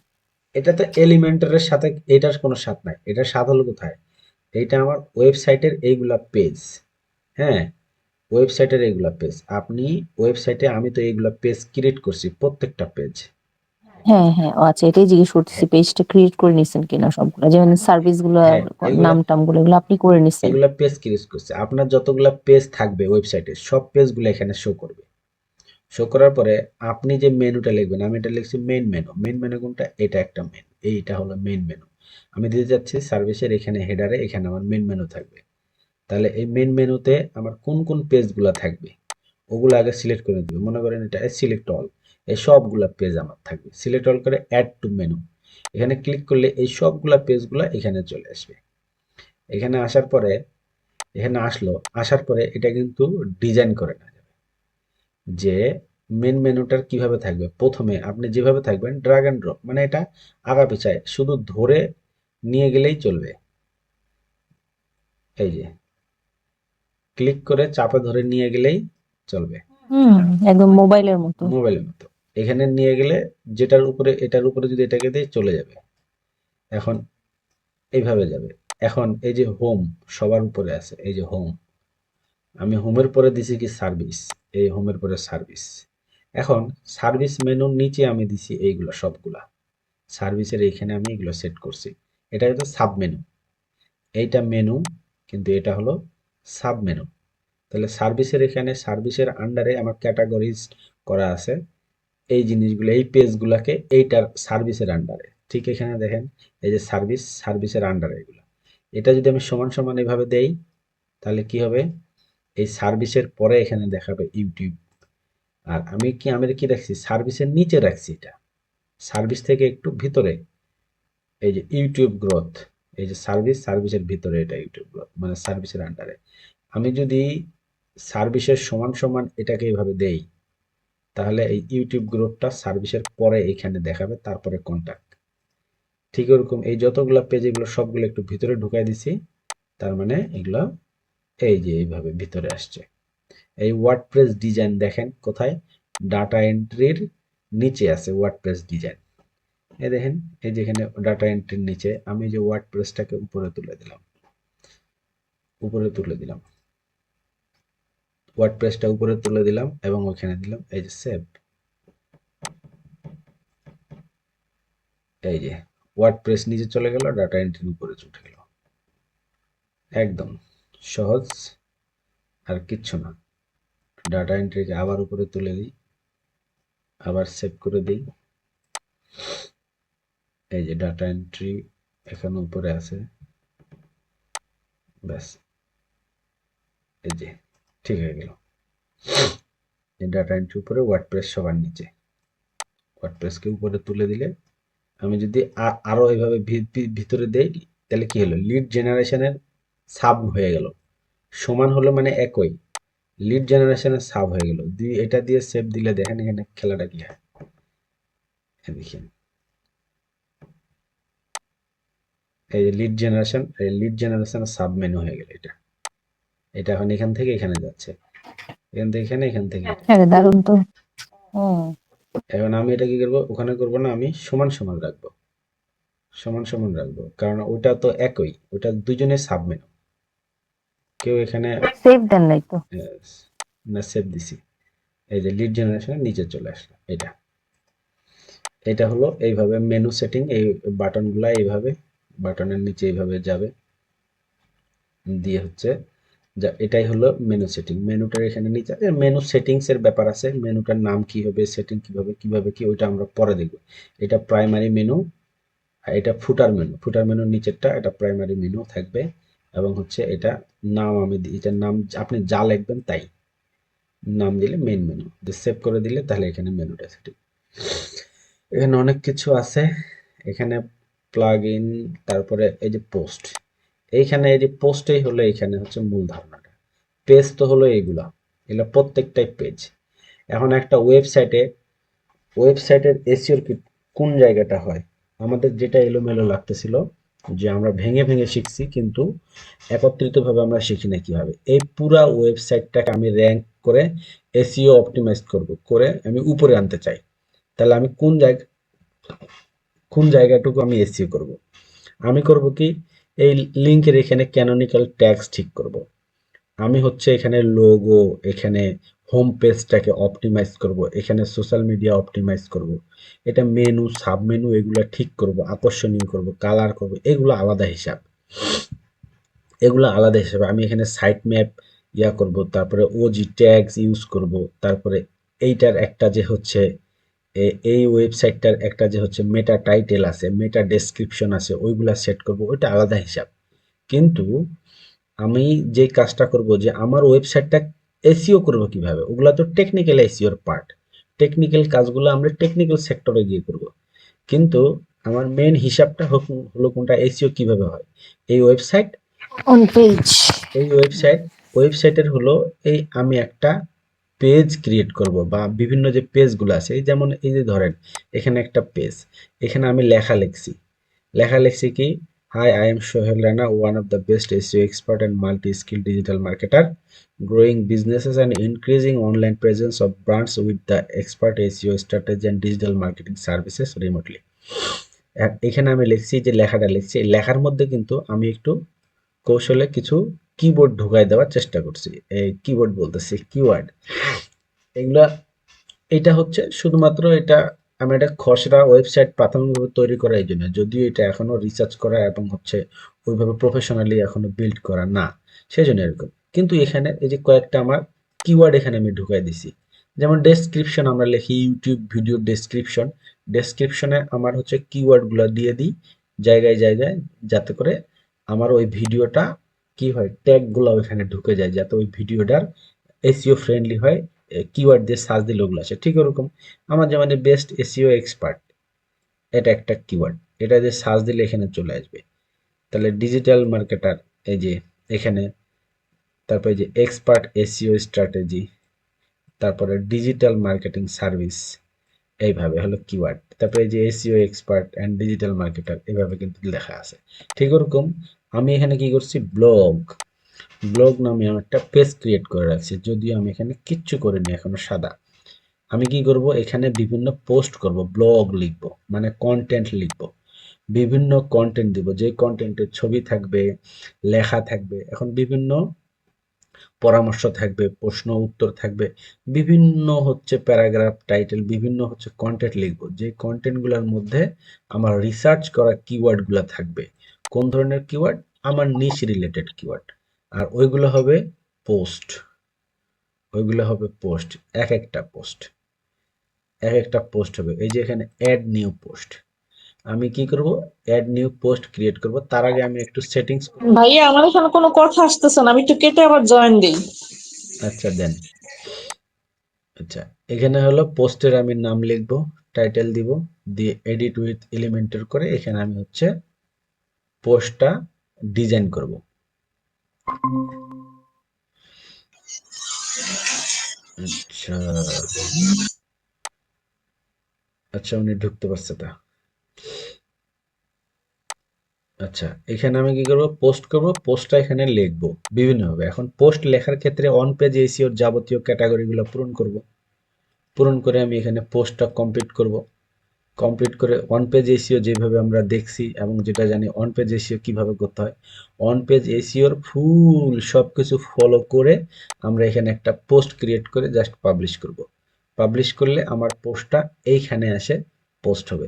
এটা তো এলিমেন্টারের সাথে এটার কোনো সাথ নাই। এটার সাথ হলো কোথায়, এইটা আমার ওয়েবসাইটের এইগুলা পেজ। হ্যাঁ, ওয়েবসাইটের এইগুলা পেজ, আপনি ওয়েবসাইটে, আমি তো এইগুলা পেজ ক্রিয়েট করছি, প্রত্যেকটা পেজ। হ্যাঁ হ্যাঁ, ও আচ্ছা, এটাই জিজ্ঞেস করতেছি, পেজটা ক্রিয়েট করে নিছেন কিনা সবগুলো, যেমন সার্ভিস গুলো, হ্যাঁ, এগুলা নাম টাম গুলো, এগুলো আপনি করে নিছেন? এগুলা পেজ ক্রিয়েট করছে। আপনার যতগুলা পেজ থাকবে ওয়েবসাইটে, সব পেজগুলো এখানে শো করবে। শো করার পরে আপনি যে মেনুটা লিখবেন, আমি এটা লিখছি মেইন মেনু। মেইন মেনু কোনটা, এটা একটা মেন, এইটা হলো মেইন মেনু। আমি দিতে যাচ্ছি সার্ভিসের এখানে হেডারে, এখানে আমার মেইন মেনু থাকবে। তাহলে এই মেইন মেনুতে আমার কোন কোন পেজগুলো থাকবে ওগুলো আগে সিলেক্ট করে দিবে। মনে করেন এটা সিলেক্ট অল, এই সবগুলা পেজ আমার থাকবে। সিলেক্ট অল করে অ্যাড টু মেনু, এখানে ক্লিক করলে এই সবগুলা পেজগুলো এখানে চলে আসবে। এখানে আসার পরে, এখানে আসার পরে এটা কিন্তু ডিজাইন করে নেওয়া যাবে যে মেন মেনুটার কিভাবে থাকবে। প্রথমে আপনি যেভাবে থাকবেন ড্রাগ অ্যান্ড ড্রপ, মানে এটা আগা পিছায় শুধু ধরে নিয়ে গেলেই চলবে। এই যে ক্লিক করে চাপে ধরে নিয়ে গেলেই চলবে, হুম, একদম মোবাইলের মতো। মোবাইলের মতো। এখানে নিয়ে গেলে যেটার উপরে, এটার উপরে যদি এটাকে দিয়ে চলে যাবে। এখন এইভাবে যাবে। এখন এই যে হোম সবার উপরে আছে, এই যে হোম, আমি হোমের পরে দিছি কি সার্ভিস, এই হোমের পরে সার্ভিস। এখন সার্ভিস মেনুর নিচে আমি দিছি এইগুলা সবগুলা, সার্ভিসের এইখানে আমি এগুলো সেট করছি। এটা হচ্ছে সাব মেনু, এইটা মেনু, কিন্তু এটা হলো সাব মেনু। তাহলে সার্ভিসের এখানে, সার্ভিসের আন্ডারে আমার ক্যাটাগরিজ করা আছে এই জিনিসগুলো, এই পেজগুলোকে এইটার সার্ভিসের আন্ডারে। ঠিক এখানে দেখেন এই যে সার্ভিস, সার্ভিসের আন্ডারে এগুলো। এটা যদি আমি সমান সমান এভাবে দেই, তাহলে কি হবে, এই সার্ভিসের পরে এখানে দেখাবে ইউটিউব। আর আমি কি রাখছি, সার্ভিসের নিচে রাখছি, এটা সার্ভিস থেকে একটু ভিতরে, এই যে ইউটিউব গ্রোথ, এই যে সার্ভিসের ভিতরে এটা ইউটিউব গ্রোথ, মানে সার্ভিসের আন্ডারে। আমি যদি সার্ভিসের সমান সমান এটাকে এইভাবে দেই, তাহলে এই ইউটিউব গ্রুপটা সার্ভিসের পরে এখানে দেখাবে, তারপরে কন্টাক্ট। ঠিক ওরকম এই যতগুলো পেজ, এগুলো সবগুলো একটু ভিতরে ঢুকাই দিছি, তার মানে এগুলো এই যে এইভাবে ভিতরে আসছে। এই ওয়ার্ডপ্রেস ডিজাইন দেখেন কোথায়, ডাটা এন্ট্রির নিচে আছে ওয়ার্ডপ্রেস ডিজাইন। এই দেখেন, এই যেখানে ডাটা এন্ট্রির নিচে আমি যে ওয়ার্ডপ্রেসটাকে উপরে তুলে দিলাম, ওয়ার্ডপ্রেসটা উপরে তুলে দিলাম এবং ওখানে দিলাম এই যে সেভ। এই যে ওয়ার্ডপ্রেস নিচে চলে গেল, ডাটা এন্ট্রির উপরে উঠে গেল। একদম সহজ, আর কিচ্ছু না। ডাটা এন্ট্রিকে আবার উপরে তুলে দিই, আবার সেভ করে দিই। এই যে ডাটা এন্ট্রি এখানে উপরে আছে, ব্যাস, এই যে ঠিক হয়ে গেল। এই ডাটা এন্ট্রি উপরে, ওয়ার্ডপ্রেস সবার নিচে। ওয়ার্ডপ্রেসকে উপরে তুলে দিলে, আমি যদি আরো এইভাবে ভিতরে দেই, তাহলে কি হলো, লিড জেনারেশনের সাব হয়ে গেল। সমান হলো মানে একই, লিড জেনারেশনের সাব হয়ে গেল। এটা দিয়ে সেভ দিলে দেখেন এখানে খেলাটা কি হয়, দেখেন এই যে লিড জেনারেশন সাব মেনু হয়ে গেল। এটা এখন এখান থেকে এখানে যাচ্ছে, এখান থেকে এখানে, এখান থেকে এখানে। হ্যাঁ, দারুণ তো। হুম। এখন আমি এটা কি করবো, ওখানে করবো না, আমি সমান সমান রাখবো, কারণ ওটা তো একই, ওটা দুজনের সাব মেনু। কেউ এখানে সেভ দেন নাই তো? না, সেভ দিছি। এই যে লিড জেনারেশনের নিচে চলে আসলো। এটা হলো এইভাবে মেনু সেটিং। এই বাটনগুলা এইভাবে বাটনের নিচে এইভাবে যাবে দিয়ে হচ্ছে যা, এটাই হলো মেনু সেটিং। মেনুটার এখানে নিচে মেনু সেটিংস এর ব্যাপার আছে, মেনুটার নাম কি হবে, সেটিং কিভাবে কি, ওইটা আমরা পরে দেখব। এটা প্রাইমারি মেনু, আর এটা ফুটার মেনুর নিচেরটা, এটা প্রাইমারি মেনু থাকবে। এবং হচ্ছে এটা নাম আমি দিই, এটার নাম আপনি যা লিখবেন তাই নাম দিলে মেইন মেনু, সেভ করে দিলে তাহলে এখানে মেনুটা সেটিং। এখানে অনেক কিছু আছে, এখানে প্লাগ ইন, তারপরে এই যে পোস্ট, এইখানে এই যে পোস্টেই হলো, এখানে হচ্ছে মূল ধারণাটা। পেজ তো হলো এগুলা, এগুলো প্রত্যেকটাই পেজ। এখন একটা ওয়েবসাইটের এসইও কোন জায়গাটা হয়। আমাদের যেটা এলোমেলো লাগতেছিল যে আমরা ভেঙে ভেঙে শিখছি, কিন্তু একত্রিতভাবে আমরা শিখি না কিভাবে। এই পুরা ওয়েবসাইটটাকে আমি র্যাঙ্ক করে এসইও অপটিমাইজ করব, করে আমি উপরে আনতে চাই। তাহলে আমি কোন জায়গাটুকু আমি এসইও করব? আমি করব কি, এই লিঙ্কের এখানে ক্যানোনিক্যাল ট্যাগস ঠিক করব। আমি হচ্ছে এখানে লোগো, এখানে হোম পেজটাকে অপটিমাইজ করব, এখানে সোশ্যাল মিডিয়া অপটিমাইজ করব, এটা মেনু সাব মেনু এগুলো ঠিক করব, আকর্ষণীয় করব, কালার করব, এগুলো আলাদা হিসাব। আমি এখানে সাইট ম্যাপ করব, তারপরে ওজি ট্যাগস ইউজ করব, তারপরে এইটার একটা যে হচ্ছে এই ওয়েবসাইটটার একটা যে হচ্ছে মেটা টাইটেল আছে, মেটা ডেসক্রিপশন আছে, ওইগুলা সেট করব, ওইটা আলাদা হিসাব। কিন্তু আমি যে কাজটা করব যে আমার ওয়েবসাইটটা এসইও করব কিভাবে, ওগুলা তো টেকনিক্যাল এসইওর পার্ট। টেকনিক্যাল কাজগুলো আমরা টেকনিক্যাল সেক্টরে গিয়ে করব। কিন্তু আমার মেন হিসাবটা হলো কোনটা, এসইও কিভাবে হয়। এই ওয়েবসাইট অন পেজ। ওয়েবসাইটের হলো আমি একটা পেজ ক্রিয়েট করব, বা বিভিন্ন যে পেজগুলো আছে, এই যেমন এই যে ধরেন এখানে একটা পেজ, এখানে আমি লেখা লিখছি কি, hi, I am Sohel Rana, one of the best SEO expert and multi skill digital marketer, growing businesses and increasing online presence of brands with the expert SEO strategy and digital marketing services remotely. এখানে আমি লিখছি, যে লেখাটা লিখছি, এই লেখার মধ্যে কিন্তু আমি একটু কৌশলে কিছু কিবোর্ড ঢুকাই দেওয়ার চেষ্টা করছি। এই কিবোর্ড বলতেছি, কিওয়ার্ড, এগুলা, এটা হচ্ছে শুধুমাত্র এটা আমি একটা খসড়া ওয়েবসাইট প্রাথমিকভাবে তৈরি করা, এই জন্য, যদিও এটা এখনো রিসার্চ করা এবং হচ্ছে ওইভাবে প্রফেশনালি এখনো বিল্ড করা না, সেই জন্য এরকম। কিন্তু এখানে এই যে কয়েকটা আমার কিওয়ার্ড এখানে আমি ঢুকাই দিছি। যেমন ডেসক্রিপশন আমরা লিখি, ইউটিউব ভিডিও ডেসক্রিপশনে আমার হচ্ছে কিওয়ার্ডগুলো দিয়ে দিই জায়গায় জায়গায়, যাতে করে আমার ওই ভিডিওটা কি হয়, ট্যাগগুলো ওইখানে ঢুকে যায়, যাতে ওই ভিডিওটার এসইও ফ্রেন্ডলি হয়, কিওয়ার্ড দিয়ে সার্চ দিলে ওগুলো আসে। ঠিক ওরকম আমার যেমন বেস্ট এসইও এক্সপার্ট, এটা একটা কিওয়ার্ড, এটা দিয়ে সার্চ দিলে এখানে চলে আসবে। তাহলে ডিজিটাল মার্কেটার, এই যে এখানে, তারপরে যে এক্সপার্ট এসইও স্ট্র্যাটেজি, তারপরে ডিজিটাল মার্কেটিং সার্ভিস, এইভাবে হলো কিওয়ার্ড। তারপরে এই যে SEO expert and digital marketer, এভাবে কিন্তু লেখা আছে। ঠিক ওরকম আমি এখানে কি করছি, ব্লগ নামে আমি একটা পেজ ক্রিয়েট করে রাখছি, যদিও আমি এখানে কিচ্ছু করিনি, এখনো সাদা। আমি কি করব, এখানে বিভিন্ন পোস্ট করব, ব্লগ লিখব, মানে কন্টেন্ট লিখব, বিভিন্ন কন্টেন্ট দিব, যে কন্টেন্টের ছবি থাকবে, লেখা থাকবে, এখন বিভিন্ন পরামর্শ থাকবে, প্রশ্ন উত্তর থাকবে, বিভিন্ন হচ্ছে প্যারাগ্রাফ টাইটেল, বিভিন্ন হচ্ছে কন্টেন্ট লিখব, যে কন্টেন্টগুলোর মধ্যে আমার রিসার্চ করা কিওয়ার্ডগুলো থাকবে। কোন ধরনের কিওয়ার্ড, আমার নিশ রিলেটেড কিওয়ার্ড। আর ওইগুলো হবে পোস্ট, এক একটা পোস্ট হবে। এই যে এখানে অ্যাড নিউ পোস্ট, আমি কি করব, অ্যাড নিউ পোস্ট ক্রিয়েট করব। তার আগে আমি একটু সেটিংস, ভাইয়া আমার এখানে কোনো কথা আসতেছে না, আমি একটু কেটে আবার জয়েন দিই। আচ্ছা দেন। আচ্ছা, এখানে হলো পোস্টের আমি নাম লিখব, টাইটেল দিব, দিয়ে এডিট উইথ এলিমেন্টর করে এখানে আমি হচ্ছে পোস্টটা ডিজাইন করব। আচ্ছা আচ্ছা, উনি ঢুকতে পারছে তা। আচ্ছা, এখানে আমি কি করব, পোস্ট করব, পোস্টটা এখানে লিখব বিভিন্নভাবে। এখন পোস্ট লেখার ক্ষেত্রে অন পেজ এসইওর যাবতীয় ক্যাটাগরিগুলো পূরণ করে আমি এখানে পোস্টটা কমপ্লিট করে অন পেজ এসইও যেভাবে আমরা দেখছি এবং যেটা জানি অন পেজ এসইও কিভাবে করতে হয়, অন পেজ এসইওর ফুল সবকিছু ফলো করে আমরা এখানে একটা পোস্ট ক্রিয়েট করে জাস্ট পাবলিশ করলে আমার পোস্টটা এইখানে এসে পোস্ট হবে।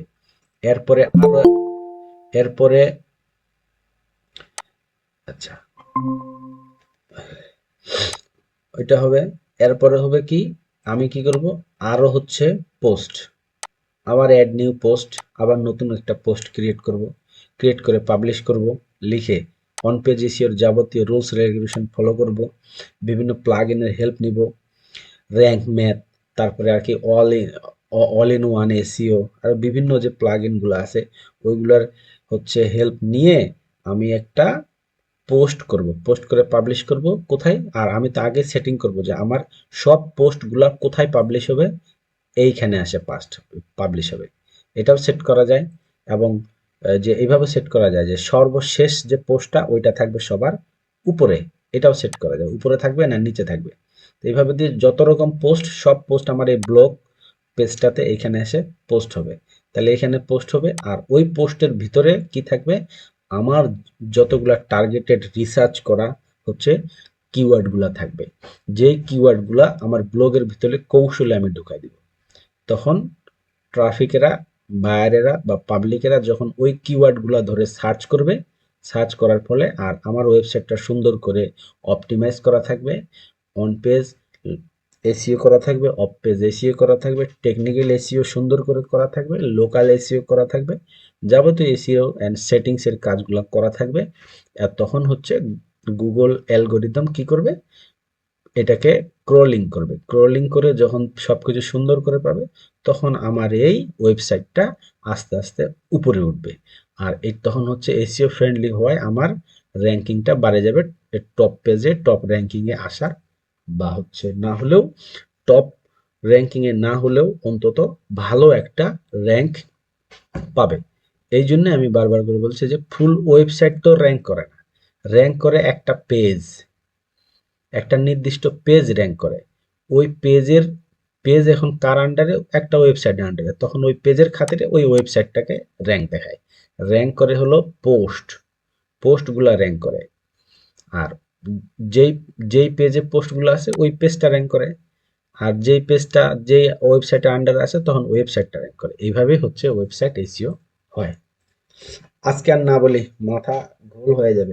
এরপরে আচ্ছা, ওইটা হবে। এরপরে হবে কি, আমি কি করব, আরো হচ্ছে পোস্ট, আবার অ্যাড নিউ পোস্ট, আবার নতুন একটা পোস্ট ক্রিয়েট করে পাবলিশ করব, লিখে অন পেজ এসইওর যাবতীয় রুলস রেগুলেশন ফলো করব, বিভিন্ন প্লাগ ইনের হেল্প নিব, র্যাঙ্ক ম্যাথ, তারপরে আর কি অল ইন ওয়ান এসইও, আর বিভিন্ন যে প্লাগ ইনগুলো আছে ওইগুলোর হচ্ছে হেল্প নিয়ে আমি একটা পোস্ট করে পাবলিশ করব। কোথায়, আর আমি তো আগে সেটিং করব যে আমার সব পোস্টগুলা কোথায় পাবলিশ হবে, এইখানে আসে পাবলিশ হবে। এটাও সেট করা যায়। এবং যে এইভাবে সেট করা যায় যে সর্বশেষ যে পোস্টটা ওইটা থাকবে সবার উপরে, এটাও সেট করা যায়, উপরে থাকবে না নিচে থাকবে। তো এইভাবে দিয়ে যত রকম পোস্ট, সব পোস্ট আমার এই ব্লগ পেজটাতে এখানে এসে পোস্ট হবে। তাহলে এখানে পোস্ট হবে, আর ওই পোস্টের ভিতরে কি থাকবে, আমার যতগুলা টার্গেটেড রিসার্চ করা হচ্ছে কিওয়ার্ডগুলা থাকবে, যেই কিওয়ার্ডগুলা আমার ব্লগের ভিতরে কৌশলে আমি ঢুকাই দিব। তখন ট্রাফিকেরা, বায়ারেরা বা পাবলিকেরা যখন ওই কিওয়ার্ডগুলা ধরে সার্চ করবে, সার্চ করার ফলে আর আমার ওয়েবসাইটটা সুন্দর করে অপটিমাইজ করা থাকবে, অন পেজ এসইও করা থাকবে, অফ পেজ এসইও করা থাকবে, টেকনিক্যাল এসইও সুন্দর করে করা থাকবে, লোকাল এসইও করা থাকবে, যাবতীয় এসইও অ্যান্ড সেটিংসের কাজগুলো করা থাকবে। আর তখন হচ্ছে গুগল অ্যালগোরিদম কি করবে, এটাকে ক্রলিং করবে। ক্রলিং করে যখন সবকিছু সুন্দর করে পাবে, তখন আমার এই ওয়েবসাইটটা আস্তে আস্তে উপরে উঠবে। আর এই তখন হচ্ছে এসইও ফ্রেন্ডলি হওয়ায় আমার র্যাঙ্কিংটা বাড়ে যাবে, টপ পেজে টপ র্যাঙ্কিংয়ে আসার, বা হচ্ছে না হলেও টপ র্যাঙ্কিংয়ে না হলেও অন্তত ভালো একটা র্যাঙ্ক পাবে। এই জন্য আমি বারবার করে বলছি যে ফুল ওয়েবসাইট তো র্যাঙ্ক করে না, র্যাঙ্ক করে একটা পেজ, একটা নির্দিষ্ট পেজ র্যাঙ্ক করে। ওই পেজ এখন কার আন্ডারে, একটা ওয়েবসাইটের আন্ডারে, তখন ওই পেজের খাতিরে ওই ওয়েবসাইটটাকে র্যাঙ্ক দেখায়। র্যাঙ্ক করে হলো পোস্টগুলা র্যাঙ্ক করে। আর যেই যেই পেজে পোস্টগুলো আছে ওই পেজটা র্যাঙ্ক করে, আর যেই ওয়েবসাইটের আন্ডারে আছে তখন ওয়েবসাইটটা র্যাঙ্ক করে। এইভাবেই হচ্ছে ওয়েবসাইট এসইও হয়। আজকে আর না বলি, মাথা ঘোল হয়ে যাবে।